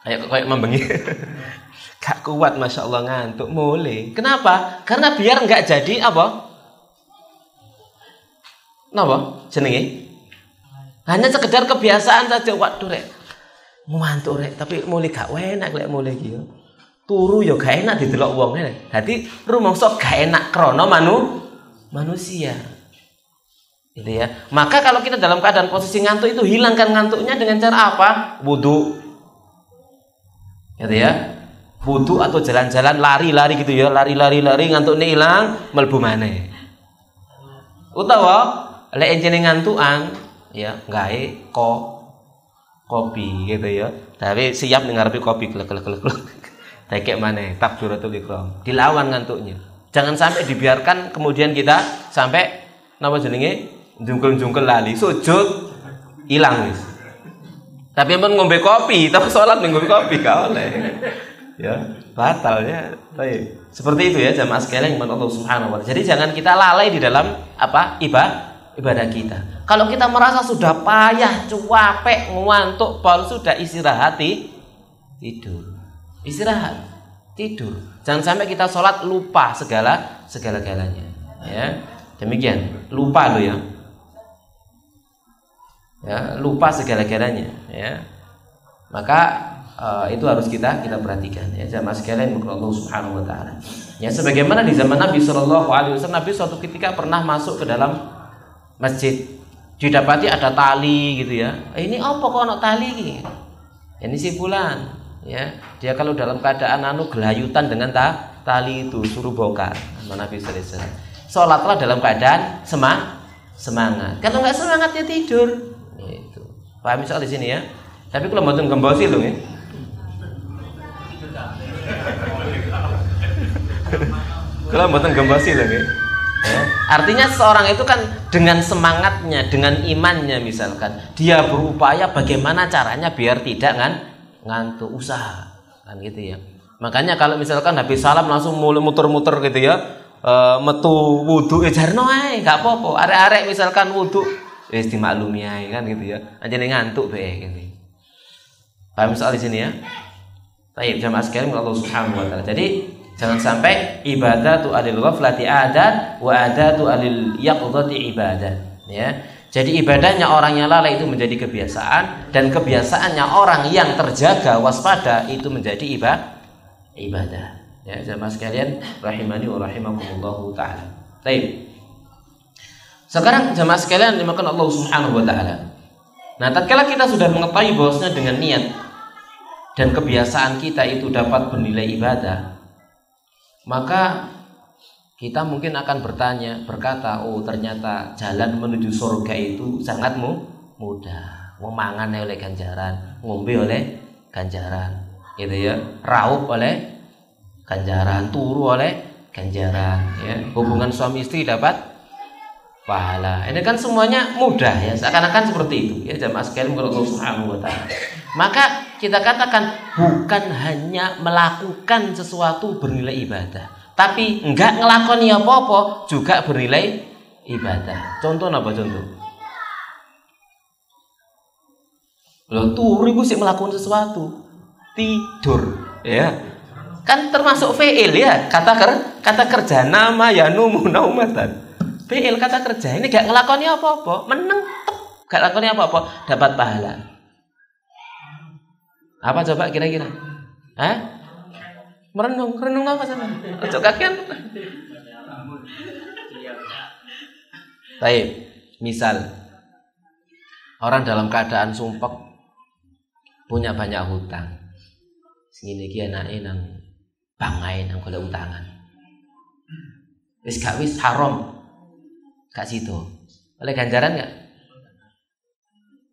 Kayak membengi. Gak kuat masya Allah ngantuk mulai. Kenapa? Karena biar nggak jadi apa? Napa? Jenenge? Hanya sekedar kebiasaan saja. Waduh rek, ngantuk rek, tapi mulai gak enak lek mulai gitu. Turu yo gak enak didelok wong rek. Dadi rumangsa gak enak krana manusia. Gitu ya. Maka kalau kita dalam keadaan posisi ngantuk itu hilangkan ngantuknya dengan cara apa? Wudu. Gitu ya. Wudu atau jalan-jalan lari-lari gitu ya. Lari ngantuknya hilang, mlebu maneh. Utawa lek enjene ngantukan ya gawe kopi gitu ya. Tapi siap ngarepe kopi klek. Tekek maneh takbiratul ihram. Dilawan ngantuknya. Jangan sampai dibiarkan kemudian kita sampai napa jenenge? Jungkel lali, sujud hilang wis. Tapi ampun ngombe kopi, tapi sholat ngombe kopi gak oleh. Ya, batal ya. Baik. Seperti itu ya jamaah sekalian yang Allah Subhanahu wa taala. Jadi jangan kita lalai di dalam apa? Ibadah kita. Kalau kita merasa sudah payah, capek, ngantuk, pol sudah istirahat tidur. Istirahat, tidur. Jangan sampai kita sholat lupa segala-galanya. Ya. Demikian, lupa lo ya. Ya, lupa segala-galanya ya. Maka itu harus kita perhatikan ya jamaah sekalian Allah Subhanahu wa taala. Ya sebagaimana di zaman Nabi sallallahu alaihi wasallam, Nabi suatu ketika pernah masuk ke dalam masjid. Didapati ada tali gitu ya. Ini apa kok ana tali iki? Ini si fulan ya. Dia kalau dalam keadaan gelayutan dengan tali itu suruh bongkar sama Nabi sallallahu alaihi wasallam. Salatlah dalam keadaan semangat. Kalau enggak semangat ya tidur. Itu. Paham soal di sini ya. Tapi kalau mboten gembosi lho ya. Kalau mboten gembosi lho ya. Artinya seorang itu kan dengan semangatnya, dengan imannya misalkan, dia berupaya bagaimana caranya biar tidak ngantuk, usaha kan gitu ya. Makanya kalau misalkan habis salam langsung mulai muter-muter gitu ya, metu wudu jarno ae, gak apa-apa. Arek-arek misalkan wudu wis dimaklumi ae kan gitu ya. Anjene ngantuk bae gitu. Paham soal di sini ya? Baik, jamaah sekalian Allah Subhanahu wa taala. Jadi jangan sampai ibadatu alil ghaflati adat wa adatu alil yaqdati ibadah ya. Jadi ibadahnya orang yang lalai itu menjadi kebiasaan dan kebiasaannya orang yang terjaga waspada itu menjadi ibadah. Ya, jamaah sekalian rahimani wa rahimakumullah taala. Baik. Sekarang jamaah sekalian dimakan Allah Subhanahu wa taala. Nah, tatkala kita sudah mengetahui bahwasanya dengan niat dan kebiasaan kita itu dapat bernilai ibadah, maka kita mungkin akan berkata, oh ternyata jalan menuju surga itu sangat mudah. Memangan oleh ganjaran, ngombe oleh ganjaran, gitu ya. Raup oleh ganjaran, turu oleh ganjaran, ya. Hubungan suami istri dapat pahala. Ini kan semuanya mudah ya, seakan-akan seperti itu ya jamaah sekalian Allah Subhanahu wa taala. Maka kita katakan bukan hanya melakukan sesuatu bernilai ibadah, tapi enggak ngelakoni apa-apa juga bernilai ibadah. Contoh apa contoh? Loh, turu iku sik melakukan sesuatu. Tidur, ya. Kan termasuk fi'il ya. Kata kerja nama ya numu naumatan. Fi'il kata kerja ini gak ngelakoni apa-apa, meneng gak ngelakoni apa-apa, dapat pahala. Apa coba kira-kira? Hah? Merenung apa sama? Ojo kakean. Baik, misal orang dalam keadaan sumpek, punya banyak hutang. Segini iki anake nang bangai nang golek utangan. Wis gak wis haram. Gak situ. Oleh ganjaran gak?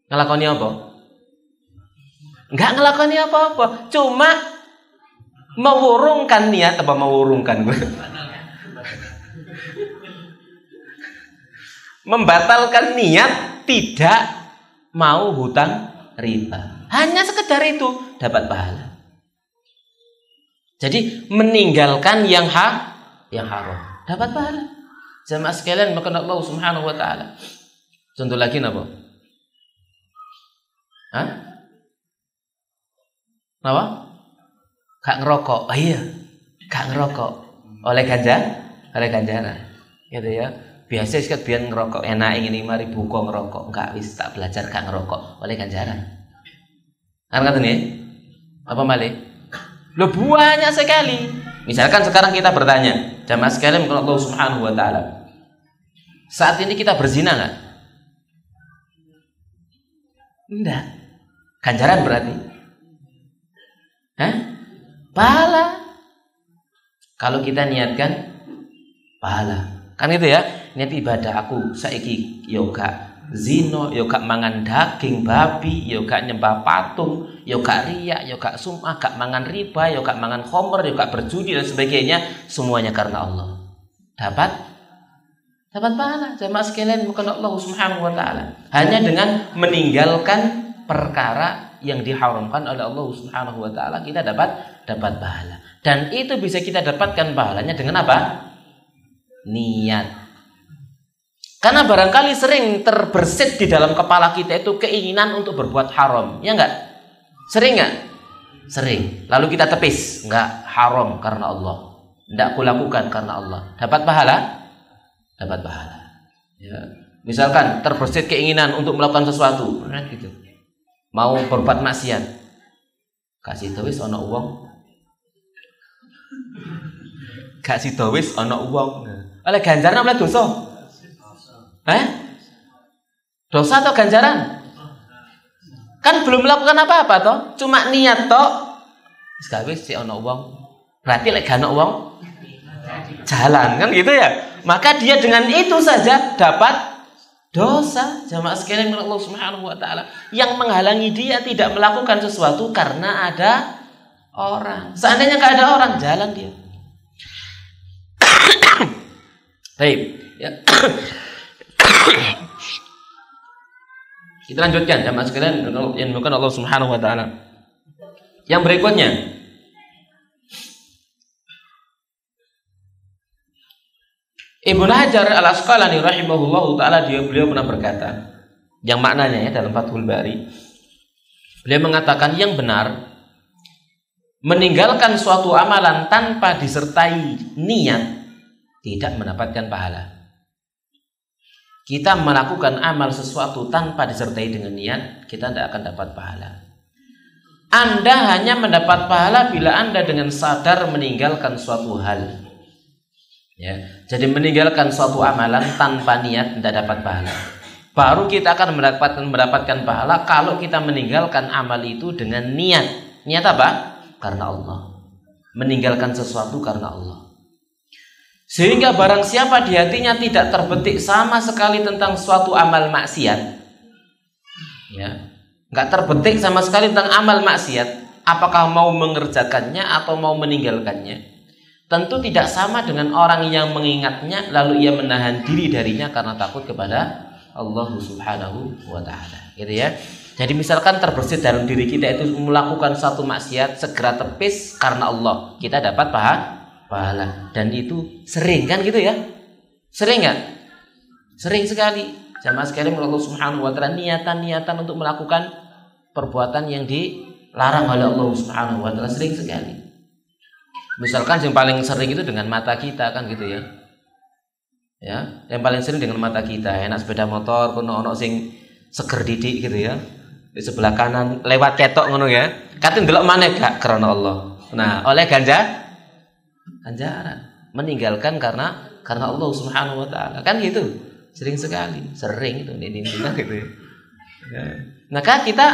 Ngelakoni apa? Enggak ngelakoni apa-apa, cuma mewurungkan niat apa mewurungkan gue. Membatalkan niat tidak mau hutang riba. Hanya sekedar itu dapat pahala. Jadi meninggalkan yang haram dapat pahala. Jamaah sekalian maka Allah Subhanahu wa taala. Contoh lagi apa? Hah? Apa? Gak ngerokok. Oh iya, gak ngerokok. Oleh ganjaran. Gitu ya. Biasa sih biar ngerokok enak ini 5.000 kok ngerokok. Enggak wis tak belajar gak ngerokok oleh ganjaran. Kan katanya? Apa malih? Loh banyak sekali. Misalkan sekarang kita bertanya, jamaah sekalian kepada Allah Subhanahu wa taala. Saat ini kita berzina enggak? Enggak. Ganjaran berarti. Hah? Pahala. Kalau kita niatkan pahala. Kan gitu ya. Niat ibadah aku saiki yo gak zina, yo gak mangan daging babi, yo gak nyembah patung, yo gak riya, yo gak sum'ah, gak mangan riba, yo gak mangan khamr, yo gak berjudi dan sebagainya, semuanya karena Allah. Dapat pahala. Jamaah sekalian bukan Allah Subhanahu wa taala. Hanya dengan meninggalkan perkara yang diharamkan oleh Allah Subhanahu wa taala kita dapat pahala. Dan itu bisa kita dapatkan pahalanya dengan apa? Niat. Karena barangkali sering terbersit di dalam kepala kita itu keinginan untuk berbuat haram, ya enggak? Sering enggak? Sering. Lalu kita tepis, enggak, haram karena Allah. Enggak kulakukan karena Allah. Dapat pahala? Dapat pahala. Ya. Misalkan terbersit keinginan untuk melakukan sesuatu, gitu. Mau berbuat maksiat. Kasih tawis ana uang. Kasih tawis ana uang. Oleh ganjaran oleh dosa. Dosa atau ganjaran? Kan belum melakukan apa-apa toh, cuma niat toh. Wis gak wis sik ana uang. Berarti lek gak ana uang jalan kan gitu ya. Maka dia dengan itu saja dapat dosa. Jamaah sekalian Allah Subhanahu wa taala yang menghalangi dia tidak melakukan sesuatu karena ada orang. Seandainya enggak ada orang, jalan dia. Baik, ya. Kita lanjutkan jamaah sekalian yang dimuliakan Allah Subhanahu wa taala. Yang berikutnya, Ibnu Hajar Al-Asqalani rahimahullahu taala beliau pernah berkata, yang maknanya ya dalam Fathul Bari, beliau mengatakan yang benar meninggalkan suatu amalan tanpa disertai niat tidak mendapatkan pahala. Kita melakukan amal sesuatu tanpa disertai dengan niat, kita tidak akan dapat pahala. Anda hanya mendapat pahala bila Anda dengan sadar meninggalkan suatu hal. Ya, jadi meninggalkan suatu amalan tanpa niat tidak dapat pahala. Baru kita akan mendapatkan pahala kalau kita meninggalkan amal itu dengan niat. Niat apa? Karena Allah. Meninggalkan sesuatu karena Allah. Sehingga barang siapa di hatinya tidak terbetik sama sekali tentang suatu amal maksiat, ya, nggak terbetik sama sekali tentang amal maksiat, apakah mau mengerjakannya atau mau meninggalkannya, tentu tidak sama dengan orang yang mengingatnya lalu ia menahan diri darinya karena takut kepada Allah Subhanahu wa taala. Gitu ya. Jadi misalkan terbersit dalam diri kita itu melakukan satu maksiat, segera tepis karena Allah, kita dapat pahala. Dan itu sering kan gitu ya? Sering nggak? Sering sekali. Jamaah sekalian Allah Subhanahu wa taala niatan-niatan untuk melakukan perbuatan yang dilarang oleh Allah Subhanahu wa taala sering sekali. Misalkan yang paling sering itu dengan mata kita kan gitu ya. Ya, yang paling sering dengan mata kita, enak sepeda motor ono sing seger didik gitu ya. Di sebelah kanan lewat ketok ngono ya. Kate ndelok maneh gak krana Allah. Nah, oleh ganjaran meninggalkan karena Allah Subhanahu wa taala. Kan gitu. Sering sekali, sering itu intinya gitu ya. Maka kita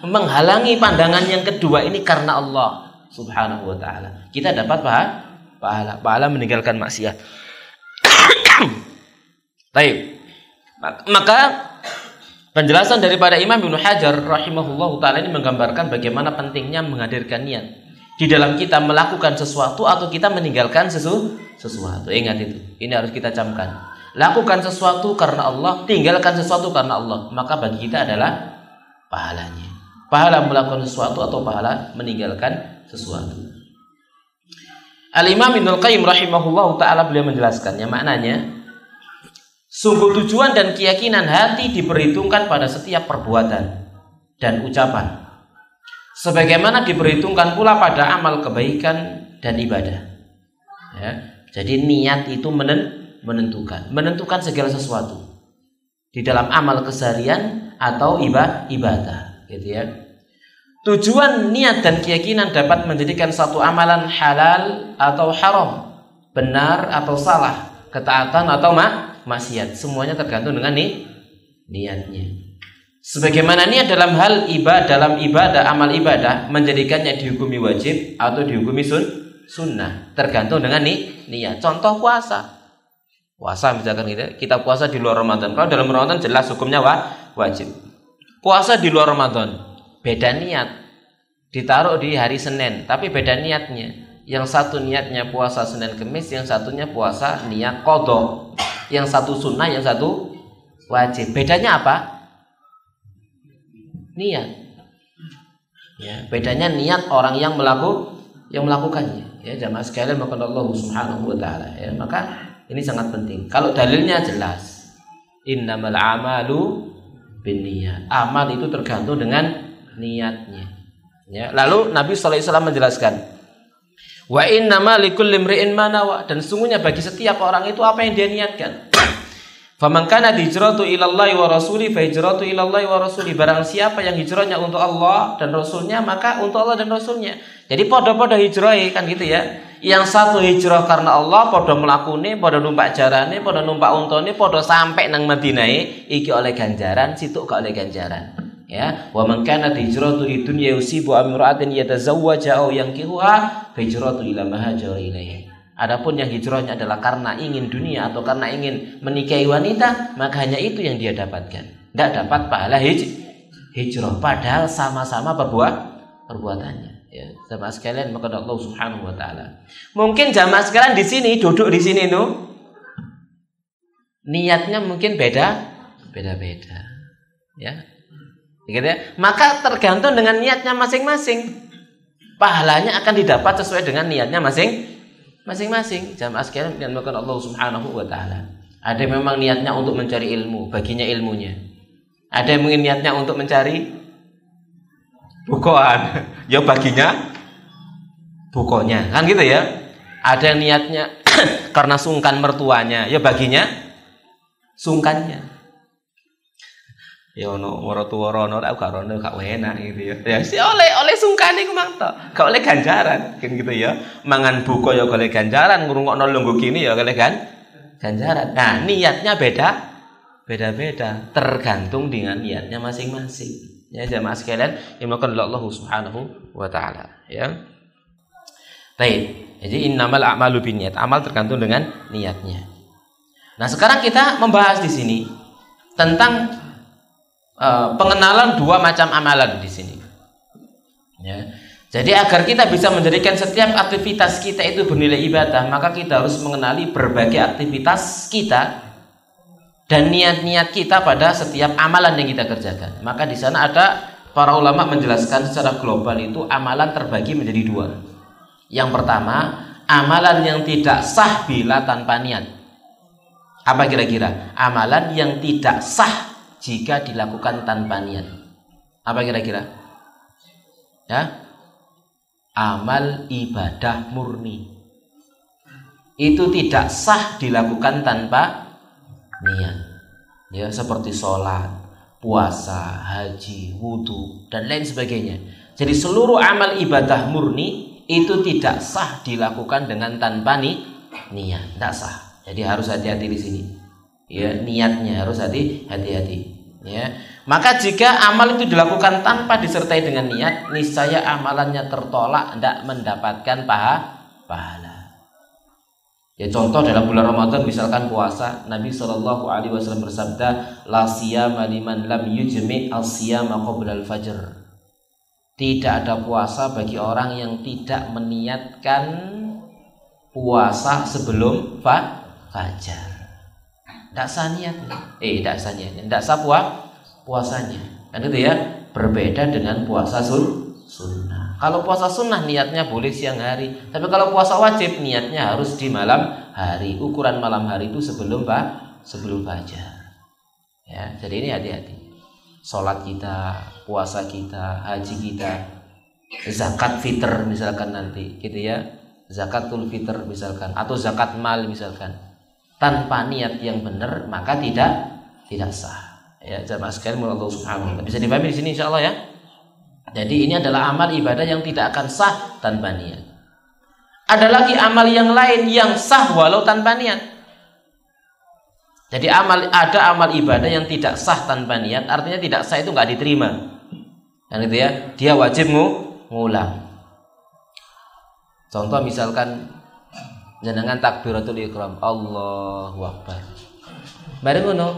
menghalangi pandangan yang kedua ini karena Allah Subhanahu wa taala. Kita dapat pahala meninggalkan maksiat. Baik. Maka penjelasan daripada Imam Ibnu Hajar rahimahullahu taala ini menggambarkan bagaimana pentingnya menghadirkan niat di dalam kita melakukan sesuatu atau kita meninggalkan sesuatu. Ingat itu. Ini harus kita camkan. Lakukan sesuatu karena Allah, tinggalkan sesuatu karena Allah. Maka bagi kita adalah pahalanya. Pahala melakukan sesuatu atau pahala meninggalkan sesuatu. Al-Imam Ibnul Qayyim rahimahullahu taala beliau menjelaskannya, maknanya sungguh tujuan dan keyakinan hati diperhitungkan pada setiap perbuatan dan ucapan, sebagaimana diperhitungkan pula pada amal kebaikan dan ibadah. Ya, jadi niat itu menentukan segala sesuatu di dalam amal keseharian atau ibadah, gitu ya. Tujuan niat dan keyakinan dapat menjadikan satu amalan halal atau haram, benar atau salah, ketaatan atau maksiat. Semuanya tergantung dengan niatnya. Sebagaimana niat dalam hal ibadah, amal ibadah menjadikannya dihukumi wajib atau dihukumi sunnah, tergantung dengan niat. Contoh puasa misalkan kita puasa di luar Ramadan. Kalau dalam Ramadan jelas hukumnya wajib. Puasa di luar Ramadan beda niat, ditaruh di hari Senin, tapi beda niatnya. Yang satu niatnya puasa Senin Kemis, yang satunya puasa niat qadha. Yang satu sunnah, yang satu wajib. Bedanya apa? Niat. Ya, bedanya niat orang yang melakukannya. Ya, jamaah sekalian maka Allah Subhanahu wa taala. Ya, maka ini sangat penting. Kalau dalilnya jelas, innamal a'malu binniyat. Amal itu tergantung dengan niatnya. Ya, lalu Nabi sallallahu alaihi wasallam menjelaskan, wa innama likulli imri'in ma nawa, dan sesungguhnya bagi setiap orang itu apa yang dia niatkan. Faman kana hijratu ilallahi wa rasuli fa hijratu ilallahi wa rasuli. Barang siapa yang hijrahnya untuk Allah dan Rasulnya, maka untuk Allah dan Rasulnya. Jadi podo-podo hijrah kan gitu ya. Yang satu hijrah karena Allah, podo mlakune, podo numpak jarane, podo numpak untone, podo sampai nang Madinah iki oleh ganjaran, situ gak oleh ganjaran. Ya, wa man kana hijratu lidunya yusibu amra'atin yatazawwaja aw yankihuha fa hijratu ila ma hajara ilaihi. Adapun yang hijrahnya adalah karena ingin dunia atau karena ingin menikahi wanita, maka hanya itu yang dia dapatkan. Enggak dapat pahala hijrah, padahal sama-sama perbuatannya. Ya, jamaah sekalian maka Allah Subhanahu wa taala. Mungkin jamaah sekalian di sini duduk di sini itu niatnya mungkin beda-beda. Ya. Gitu ya. Maka tergantung dengan niatnya masing-masing. Pahalanya akan didapat sesuai dengan niatnya masing-masing. Jamaah sekalian yang dimuliakan Allah Subhanahu wa taala. Ada yang memang niatnya untuk mencari ilmu, baginya ilmunya. Ada yang mungkin niatnya untuk mencari bukoan, ya baginya bukonya. Kan gitu ya. Ada yang niatnya karena sungkan mertuanya, ya baginya sungkannya. Ya ono wara-wara ono tak gak ono gak enak gitu ya. Ya si oleh sungkan iku mang to. Gak oleh ganjaran kan gitu ya. Mangan buka ya oleh ganjaran, ngrungokno lungguh kini ya oleh ganjaran. Nah, niatnya beda-beda tergantung dengan niatnya masing-masing. Ya jamaah sekalian yang melakukan Allah Subhanahu wa taala ya. Baik. Jadi innamal a'malu binniyat. Amal tergantung dengan niatnya. Nah, sekarang kita membahas di sini tentang pengenalan dua macam amalan di sini. Ya. Jadi agar kita bisa menjadikan setiap aktivitas kita itu bernilai ibadah, maka kita harus mengenali berbagai aktivitas kita dan niat-niat kita pada setiap amalan yang kita kerjakan. Maka di sana ada para ulama menjelaskan secara global itu amalan terbagi menjadi dua. Yang pertama, amalan yang tidak sah bila tanpa niat. Apa kira-kira? Amalan yang tidak sah jika dilakukan tanpa niat. Apa kira-kira? Ya, amal ibadah murni. Itu tidak sah dilakukan tanpa niat. Ya, seperti sholat, puasa, haji, wudhu, dan lain sebagainya. Jadi seluruh amal ibadah murni itu tidak sah dilakukan dengan tanpa niat. Tidak sah. Jadi harus hati-hati di sini. Ya, niatnya harus hati-hati. Ya, maka jika amal itu dilakukan tanpa disertai dengan niat, niscaya amalannya tertolak, tidak mendapatkan pahala. Ya, contoh dalam bulan Ramadan misalkan puasa, Nabi SAW bersabda, la siyama liman lam yujmi' al-siyama qabla al-fajr. Tidak ada puasa bagi orang yang tidak meniatkan puasa sebelum fajar. Tidak sah niatnya. Tidak sah niatnya. Tidak sah puasanya. Kan itu ya. Berbeda dengan puasa sunnah. Kalau puasa sunnah niatnya boleh siang hari. Tapi kalau puasa wajib niatnya harus di malam hari. Ukuran malam hari itu sebelum fajar. Ya, jadi ini hati-hati. Sholat kita, puasa kita, haji kita, zakat fitr misalkan nanti, gitu ya. Zakatul fitr misalkan, atau zakat mal misalkan. Tanpa niat yang benar maka tidak sah. Ya, jamaah sekalian menurut Allah Subhanahu wa taala. Bisa dipahami di sini insyaallah ya. Jadi ini adalah amal ibadah yang tidak akan sah tanpa niat. Ada lagi amal yang lain yang sah walau tanpa niat. Jadi ada amal ibadah yang tidak sah tanpa niat, artinya tidak sah itu nggak diterima. Kan gitu ya. Dia wajib ngulang. Contoh misalkan jenengan takbiratul ihram, Allahu Akbar. Bareng ngono,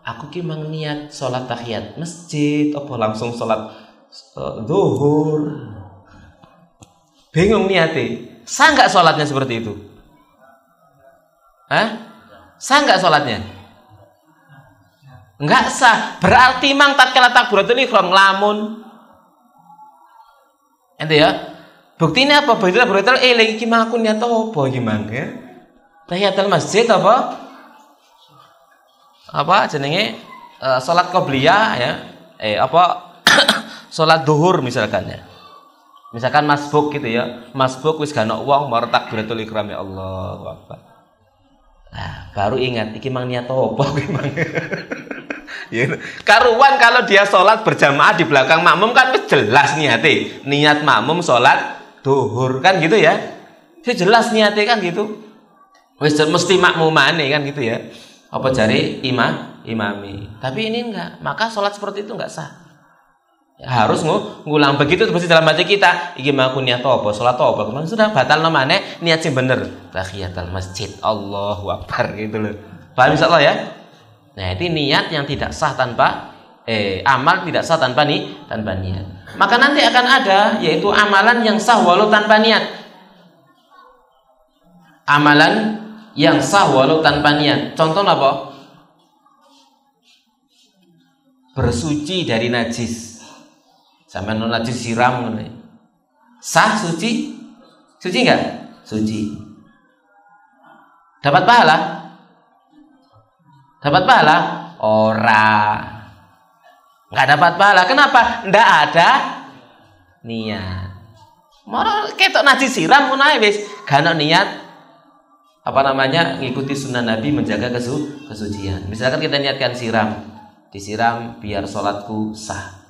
aku ki mang niat salat tahiyat masjid apa langsung salat zuhur. Bingung niate. Sah enggak salatnya seperti itu? Sah enggak salatnya? Enggak sah. Berarti mang tatkala takbiratul ihram nglamun. Ente ya? Buktinya apa? Berarti eling iki mah aku niat apa iki mangke? Tahiyatul masjid apa? Apa jenenge? Salat qobliyah ya. Salat zuhur misalkan ya. Misalkan masbuk gitu ya. Masbuk wis gak ono wong mar takbiratul ihram ya Allahu Akbar. Nah, baru ingat iki mang niat apa iki mang. Ya, karuan kalau dia sholat berjamaah di belakang makmum kan jelas niate. Niat makmum sholat duhur kan gitu ya. Jelas niatnya kan gitu. Wis mesti makmumane kan gitu ya. Apa jari imami. Tapi ini enggak. Maka sholat seperti itu enggak sah. Ya, harus ngulang begitu terus dalam hati kita. Iki mah aku niat apa? Sholat apa? Kemarin sudah batal namanya niat sing bener. Tahiyatul masjid. Allahu Akbar gitu loh. Paham insyaallah ya? Nah, itu niat yang tidak sah tanpa amal tidak sah tanpa niat. Maka nanti akan ada yaitu amalan yang sah walau tanpa niat. Amalan yang sah walau tanpa niat. Contoh apa? Bersuci dari najis. Sampai non najis siram ngono. Sah suci? Suci enggak? Suci. Dapat pahala? Dapat pahala? Ora. Enggak dapat pahala. Kenapa? Enggak ada niat. Moro ketok najis siram ngono ae wis, gak ono niat ngikuti sunnah Nabi menjaga kesucian. Misalkan kita niatkan disiram biar sholatku sah.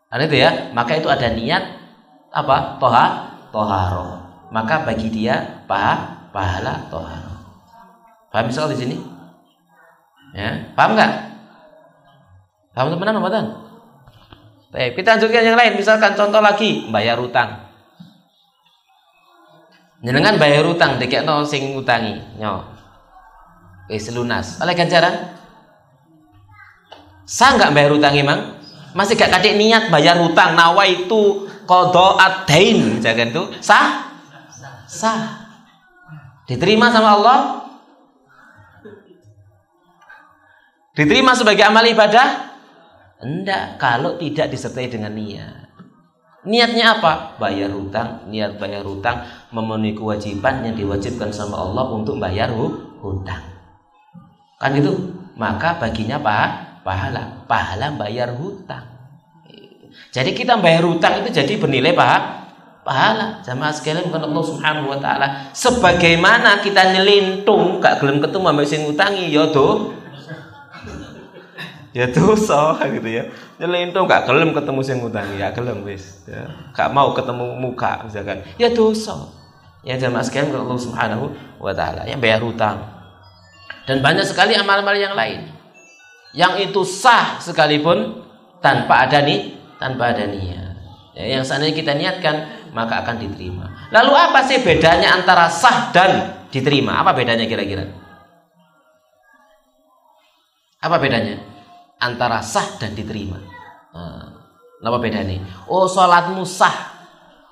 Ada itu ya, maka itu ada niat toharoh. Maka bagi dia pahala toharoh. Paham soal di sini? Ya, paham nggak? Paham teman-teman Ramadan? Baik, kita lanjutkan yang lain. Misalkan contoh lagi, bayar utang. Jenengan bayar utang, dekekno sing ngutangi, nyo. Wis lunas. Oleh ganjaran? Sah nggak bayar utang emang? Masih gak kadek niat bayar utang, nawa itu qada'at dain, jangan tuh. Sah? Sah. Diterima sama Allah? Diterima sebagai amal ibadah? Enggak, kalau tidak disertai dengan niat. Niatnya apa? Bayar hutang. Niat bayar hutang memenuhi kewajiban yang diwajibkan sama Allah untuk bayar hutang. Kan gitu? Maka baginya pahala bayar hutang. Jadi kita bayar hutang itu jadi bernilai pahala. Jamaah sekalian bukan Allah Subhanahu wa taala. Sebagaimana kita nyelintung gak gelem ketemu ambek sing ngutangi ya ya dosa gitu ya. Nyelintung gak gelem ketemu sing ngutangi ya gelem wis ya. Gak mau ketemu muka misalkan. Ya dosa. Ya jamaah sekalian bukan Allah Subhanahu wa taala yang bayar hutang. Dan banyak sekali amal-amal yang lain yang itu sah sekalipun tanpa ada niat. Ya, yang seandainya kita niatkan maka akan diterima. Lalu apa sih bedanya antara sah dan diterima? Apa bedanya kira-kira? Apa bedanya antara sah dan diterima? Apa bedanya? Oh, sholatmu sah.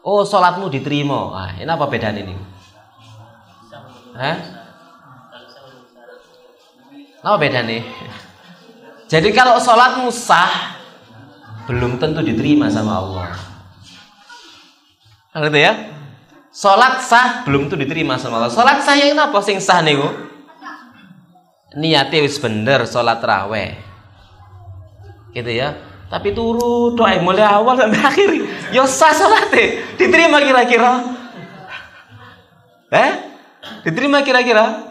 Oh, sholatmu diterima. Nah, ini apa bedanya ini? Apa bedanya? Jadi kalau sholatmu sah belum tentu diterima sama Allah. Gitu ya. Salat sah belum tentu diterima sama Allah. Salat sah yang napa sing sah niku? Niate wis bener salat raweh. Gitu ya. Tapi turu doa mulai awal sampai akhir. Ya sah salate. Diterima kira-kira? Diterima kira-kira?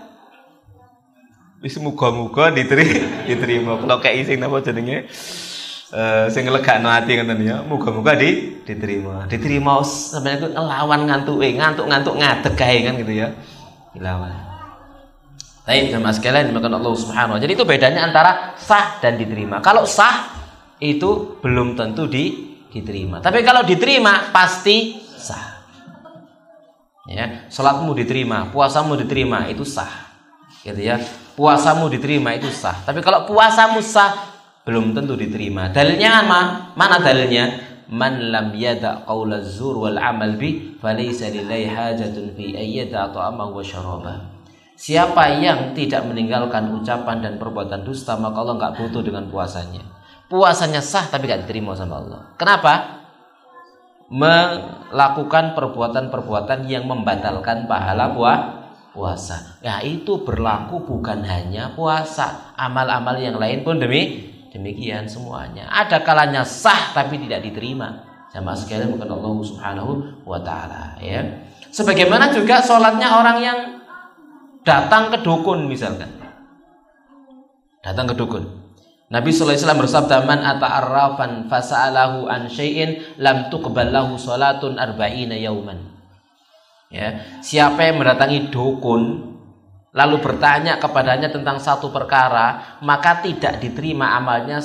Wis muga-muga diterima. Kalau kayak sing napa jenenge? Sing nglegakno ati ngoten ya. Muga-muga diterima. Diterima sampeyan iku ngelawan ngantuk ngadeg kae kan gitu ya. Dilawan. Baik jemaah sekalian dimakan Allah Subhanahu wa. Jadi itu bedanya antara sah dan diterima. Kalau sah itu belum tentu diterima. Tapi kalau diterima pasti sah. Ya, salatmu diterima, puasamu diterima itu sah. Gitu ya. Puasamu diterima itu sah. Tapi kalau puasamu sah belum tentu diterima. Dalilnya mana dalilnya? Man lam yada' qaula zur wal amal bi falaysa lillahi hajatun fi ayyada ta'amahu wa syarabah. Siapa yang tidak meninggalkan ucapan dan perbuatan dusta maka Allah enggak butuh dengan puasanya. Puasanya sah tapi enggak diterima sama Allah. Kenapa? Melakukan perbuatan-perbuatan yang membatalkan pahala puasa. Ya itu berlaku bukan hanya puasa, amal-amal yang lain pun demikian semuanya. Ada kalanya sah tapi tidak diterima. Jamaah sekalian bukan Allah Subhanahu wa taala ya. Sebagaimana juga sholatnya orang yang datang ke dukun misalkan. Datang ke dukun. Nabi sallallahu alaihi wasallam bersabda man ata'arrafan fasa'alahu an syai'in lam tuqbal lahu salatun arba'ina yauman. Ya, siapa yang mendatangi dukun lalu bertanya kepadanya tentang satu perkara, maka tidak diterima amalnya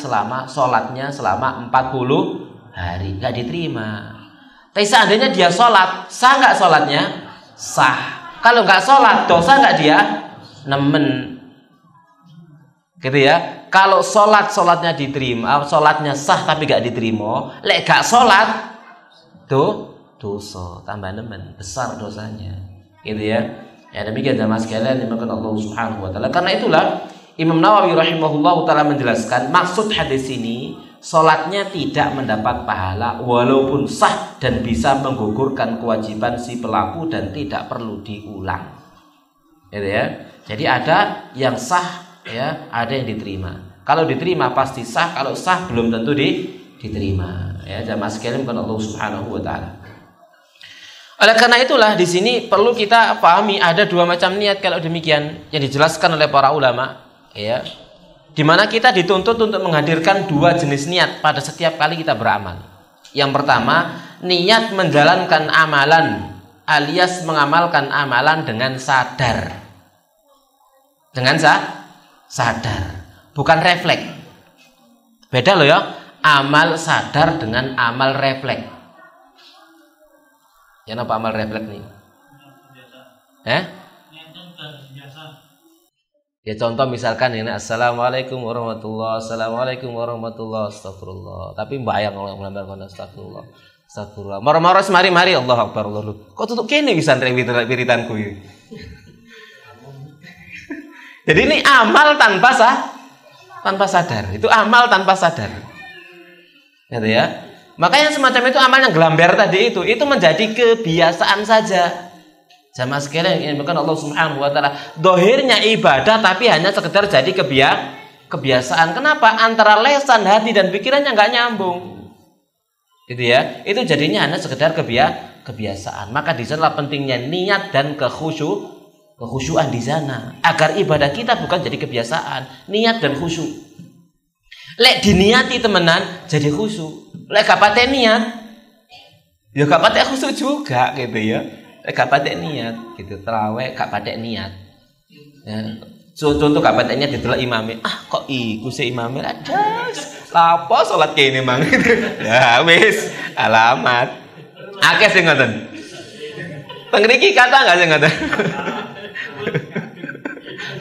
sholatnya selama 40 hari. Gak diterima. Tapi seandainya dia sholat, sah gak sholatnya? Sah. Kalau gak sholat, dosa gak dia? Nemen. Gitu ya. Kalau sholatnya diterima, sholatnya sah tapi gak diterima, lek gak sholat, tuh dosa, tambah nemen, besar dosanya. Gitu ya. Ya demikian jamaah sekalian dimakan Allah Subhanahu wa taala. Karena itulah Imam Nawawi rahimahullah taala menjelaskan maksud hadis ini salatnya tidak mendapat pahala walaupun sah dan bisa menggugurkan kewajiban si pelaku dan tidak perlu diulang. Gitu ya. Jadi ada yang sah ya, ada yang diterima. Kalau diterima pasti sah, kalau sah belum tentu diterima. Ya jamaah sekalian dimakan Allah Subhanahu wa taala. Oleh karena itulah di sini perlu kita pahami ada dua macam niat kalau demikian yang dijelaskan oleh para ulama ya. Di mana kita dituntut untuk menghadirkan dua jenis niat pada setiap kali kita beramal. Yang pertama, niat menjalankan amalan alias mengamalkan amalan dengan sadar. Dengan sadar, bukan refleks. Beda loh ya, amal sadar dengan amal refleks. Ya apa amal refleks nih? Ya contoh misalkan ini assalamualaikum warahmatullahi assalamualaikum warahmatullahi astagfirullah. Tapi mbayang orang melambar astagfirullah. Astagfirullah. Maro-maro mari Allah akbar Allah. Kok tutup kene bisa wiritanku ini. Jadi ini amal tanpa sadar. Itu amal tanpa sadar. Gitu ya. Maka yang semacam itu amal yang gelamber tadi itu menjadi kebiasaan saja. Jamaah sekalian yang bukan Allah Subhanahu wa taala. Dohirnya ibadah tapi hanya sekedar jadi kebiasaan. Kenapa? Antara lesan, hati dan pikirannya nggak nyambung. Gitu ya. Itu jadinya hanya sekedar kebiasaan. Maka di sana pentingnya niat dan kekhusyuan di sana agar ibadah kita bukan jadi kebiasaan, niat dan khusyuk. Lek diniati temenan jadi khusyuk. Lek gak patek niat ya gak patek khusyuk juga gitu ya. Lek gak patek niat gitu, terawih gak patek niat. Ya. Contoh gak patek niat didelok imame. Kok iku sih imame adas. Lapo salat kene mang. Ya wis, alamat. Akeh sing ngoten. Teng mriki kata enggak sing ngoten.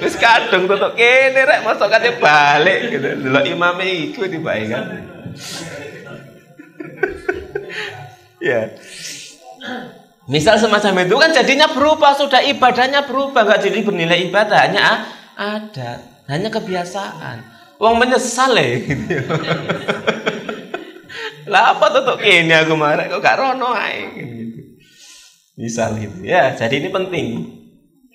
Wis kadung tutuk kene rek mosok kate balik gitu. Delok imame iku tibae kan. Ya. Misal semacam itu kan jadinya berubah, sudah ibadahnya berubah, enggak jadi bernilai ibadah, hanya ada, hanya kebiasaan. Wong menyesal gitu. Lah apa tutuk kene aku marek kok gak rono ae gitu. Misal itu. Ya, jadi ini penting.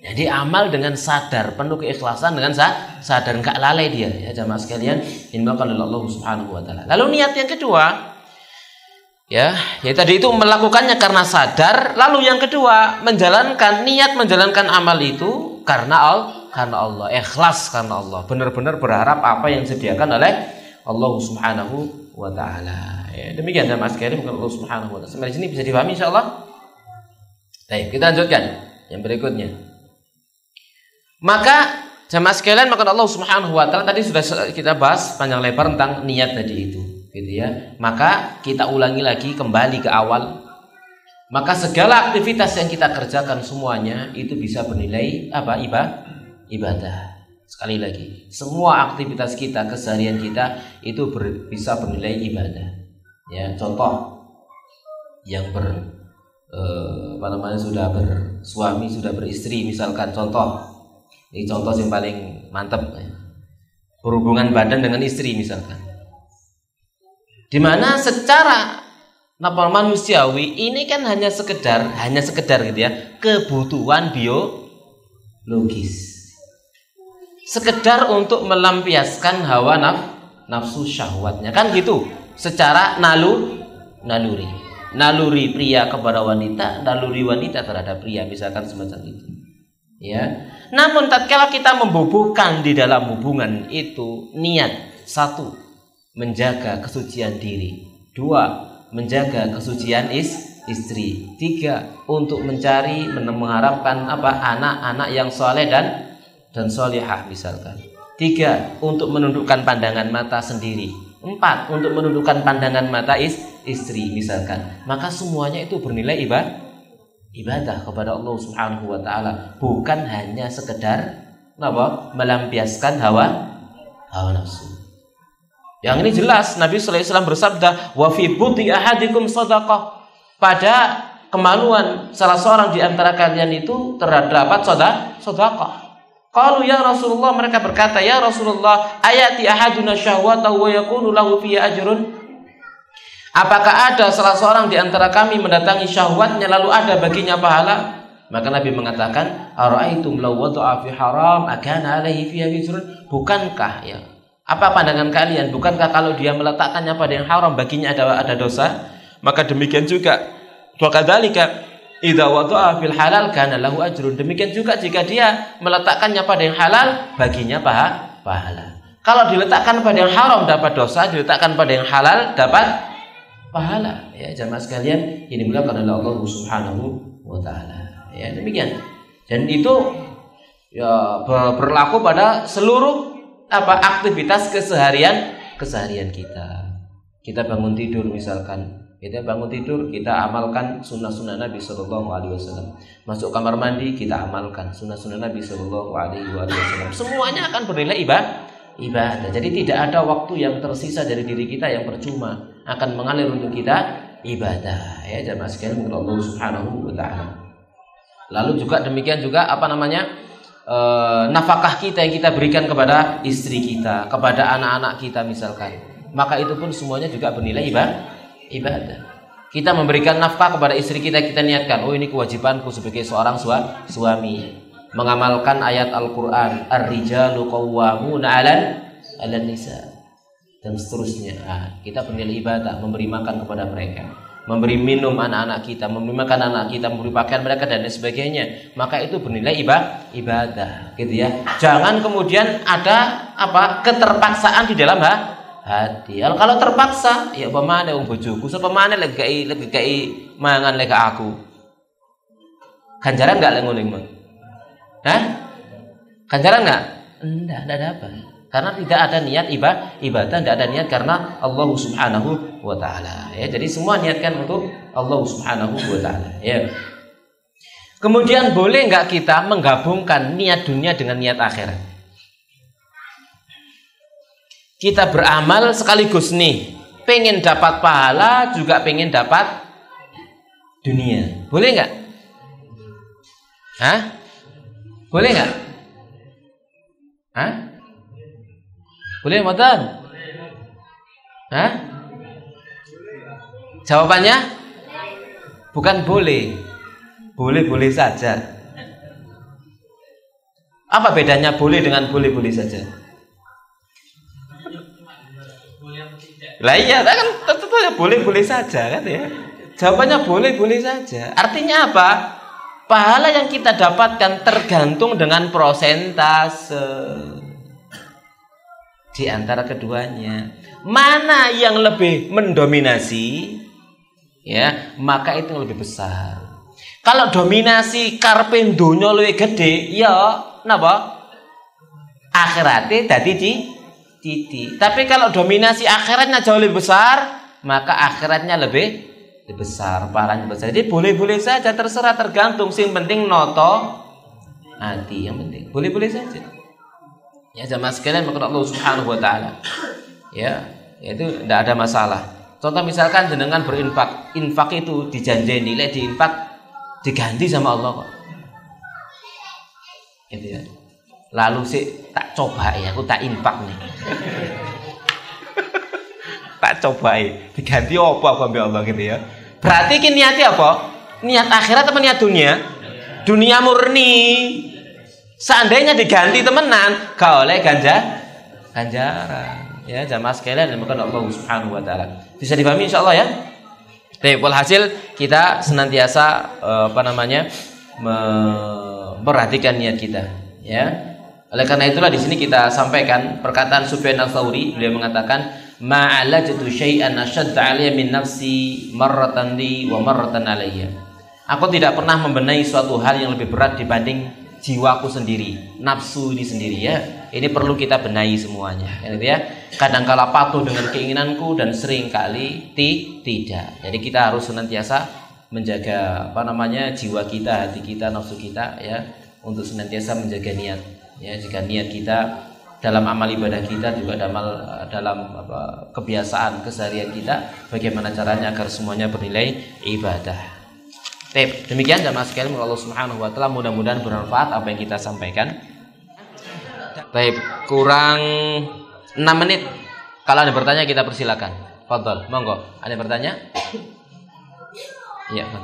Jadi amal dengan sadar, penuh keikhlasan dengan sadar, enggak lalai dia ya jamaah sekalian, innallaha Allah Subhanahu wa taala. Lalu niat yang kedua ya tadi itu melakukannya karena sadar, lalu yang kedua niat menjalankan amal itu karena Allah, ikhlas karena Allah, benar-benar berharap apa yang disediakan oleh Allah Subhanahu wa taala. Ya, demikian jamaah sekalian, mungkin Allah Subhanahu wa taala. Sampai di sini bisa dipahami insyaallah. Baik, kita lanjutkan yang berikutnya. Maka jamaah sekalian, maka Allah Subhanahu wa taala tadi sudah kita bahas panjang lebar tentang niat tadi itu, gitu ya. Maka kita ulangi lagi kembali ke awal. Maka segala aktivitas yang kita kerjakan semuanya itu bisa bernilai apa? Ibadah. Sekali lagi, semua aktivitas kita, keseharian kita itu bisa bernilai ibadah. Ya, contoh yang sudah bersuami, sudah beristri, misalkan contoh. Ini contoh yang paling mantap ya. Berhubungan badan dengan istri misalkan. Di mana secara manusiawi ini kan hanya sekedar gitu ya, kebutuhan biologis. Sekedar untuk melampiaskan hawa nafsu syahwatnya kan gitu. Secara naluri. Naluri pria kepada wanita, naluri wanita terhadap pria misalkan semacam itu. Ya. Namun tatkala kita membubuhkan di dalam hubungan itu niat, satu, menjaga kesucian diri, dua, menjaga kesucian istri, tiga, untuk mengharapkan anak-anak yang soleh dan solihah misalkan, tiga, untuk menundukkan pandangan mata sendiri, empat, untuk menundukkan pandangan mata istri misalkan. Maka semuanya itu bernilai ibadah kepada Allah Subhanahu wa taala, bukan hanya sekedar melampiaskan hawa nafsu. Yang ini jelas Nabi sallallahu alaihi wasallam bersabda, "Wa fi buti ahadikum shadaqah." Pada kemaluan salah seorang di antara kalian itu terdapat sedekah. Qalu ya Rasulullah, mereka berkata, "Ya Rasulullah, ayati ahaduna syahwatahu wa yakunu lahu fi ajrun?" Apakah ada salah seorang di antara kami mendatangi syahwatnya lalu ada baginya pahala? Maka Nabi mengatakan, "Ara'aitum law wada'a fi haram akana alaihi fi ajrun?" Bukankah ya? Apa pandangan kalian? Bukankah kalau dia meletakkannya pada yang haram baginya ada dosa? Maka demikian juga wakadzalika idza wada'a fil halal kana lahu ajrun. Demikian juga jika dia meletakkannya pada yang halal baginya pahala. Kalau diletakkan pada yang haram dapat dosa, diletakkan pada yang halal dapat pahala. Ya jamaah sekalian, ini dimuliakan oleh Allah Subhanahu wa taala. Ya demikian. Dan itu ya berlaku pada seluruh aktivitas keseharian kita. Kita bangun tidur misalkan, kita amalkan sunnah-sunnah Nabi Sallallahu Alaihi Wasallam. Masuk kamar mandi kita amalkan sunnah-sunnah Nabi Sallallahu Alaihi Wasallam. Semuanya akan bernilai ibadah. Jadi tidak ada waktu yang tersisa dari diri kita yang percuma, akan mengalir untuk kita ibadah. Ya jamaah sekalian, Allah Subhanahu wa taala. Lalu juga demikian juga nafkah kita yang kita berikan kepada istri kita, kepada anak-anak kita misalkan. Maka itu pun semuanya juga bernilai ibadah. Kita memberikan nafkah kepada istri kita, kita niatkan, oh ini kewajibanku sebagai seorang suami. Mengamalkan ayat Al-Qur'an, ar-rijalu qawwamuna 'alan nisa. dan seterusnya. Kita bernilai ibadah, memberi makan kepada mereka, memberi minum anak-anak kita, memberi makan anak kita, memberi pakaian mereka dan lain sebagainya. Maka itu bernilai ibadah, gitu ya. Jangan kemudian ada keterpaksaan di dalam hati. Kalau terpaksa, ya pemane wong bojoku, sepemane lagi mangan lek aku. Ganjaran enggak lek ngono? Ganjaran enggak? Enggak dapat. Karena tidak ada niat ibadah, tidak ada niat karena Allah Subhanahu wa taala. Ya, jadi semua niatkan untuk Allah Subhanahu wa taala, ya. Kemudian boleh enggak kita menggabungkan niat dunia dengan niat akhirat? Kita beramal sekaligus nih, pengen dapat pahala juga pengen dapat dunia. Boleh enggak? Boleh enggak? Boleh, Matan? Jawabannya bukan boleh. Boleh-boleh saja. Apa bedanya boleh dengan boleh-boleh saja? Lah iya, kan tentu boleh-boleh saja kan ya. Jawabannya boleh-boleh saja. Artinya apa? Pahala yang kita dapatkan tergantung dengan prosentase di antara keduanya. Mana yang lebih mendominasi, ya, maka itu yang lebih besar. Kalau dominasi karpe donya luwih gede, ya napa? Akhirate dadi titik. Tapi kalau dominasi akhiratnya jauh lebih besar, maka akhiratnya lebih besar, pahalanya besar. Jadi boleh-boleh saja, terserah, tergantung. Sing penting noto hati, yang penting boleh-boleh saja. Ya jamaah sekalian, maka Allah Subhanahu wa taala, ya, itu tidak ada masalah. Contoh misalkan jenengan berinfak, infak itu dijanjikan nilai diinfak diganti sama Allah kok. Gitu ya. Lalu sih tak coba ya, aku tak infak nih. Tak coba diganti apa ambil Allah gitu ya. Berarti ki niatnya apa? Niat akhirat atau niat dunia? Dunia murni. Seandainya diganti temenan, gak oleh ganjaran. Ya, jamaah sekalian dimuliakan Allah Subhanahu wa taala. Bisa dipahami insyaallah ya? Baik, walhasil kita senantiasa memperhatikan niat kita, ya. Oleh karena itulah di sini kita sampaikan perkataan Sufyan Ats-Tsauri, beliau mengatakan ma'alajtu syai'an ashadda 'alayya min nafsi marratan li wa marratan 'alayya. Aku tidak pernah membenahi suatu hal yang lebih berat dibanding jiwaku sendiri, nafsu ini sendiri, ya. Ini perlu kita benahi semuanya, gitu ya. Kadangkala patuh dengan keinginanku dan sering kali tidak. Jadi kita harus senantiasa menjaga jiwa kita, hati kita, nafsu kita, ya, untuk senantiasa menjaga niat. Ya, jika niat kita dalam amal ibadah kita juga dalam kebiasaan keseharian kita, bagaimana caranya agar semuanya bernilai ibadah. Baik, demikian jamaah sekalian, Allah Subhanahu wa taala mudah-mudahan bermanfaat apa yang kita sampaikan. Baik, kurang 6 menit. Kalau ada bertanya kita persilakan. Fadhol, monggo. Ada bertanya? Iya, Bang.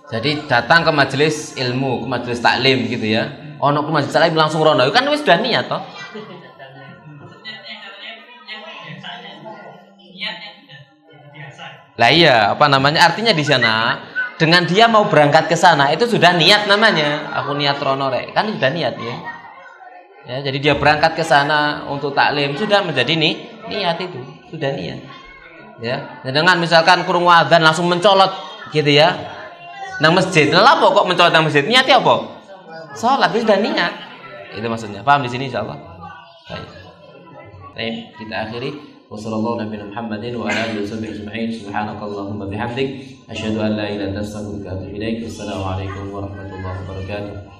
Jadi datang ke majelis ilmu, ke majelis taklim gitu ya. Ono ke majelis taklim langsung rono, kan wis sudah niat toh. Lah iya, artinya di sana dengan dia mau berangkat ke sana itu sudah niat namanya. Aku niat rono rek, kan sudah niat ya. Ya, jadi dia berangkat ke sana untuk taklim sudah menjadi niat itu, sudah niat. Ya, dengan misalkan kurung adzan langsung mencolot gitu ya. Nang masjid, lah kok mencolot nang masjid? Niatnya apa? Salat, itu sudah niat. Itu maksudnya. Paham di sini insyaallah. Baik, kita akhiri. Wassallallahu nabiyana Muhammadin wa ala alihi washabihi ajma'in. Subhanakallahumma bihamdik asyhadu an la ilaha illa anta astaghfiruka wa atubu ilaik. Wassalamu alaikum warahmatullahi wabarakatuh.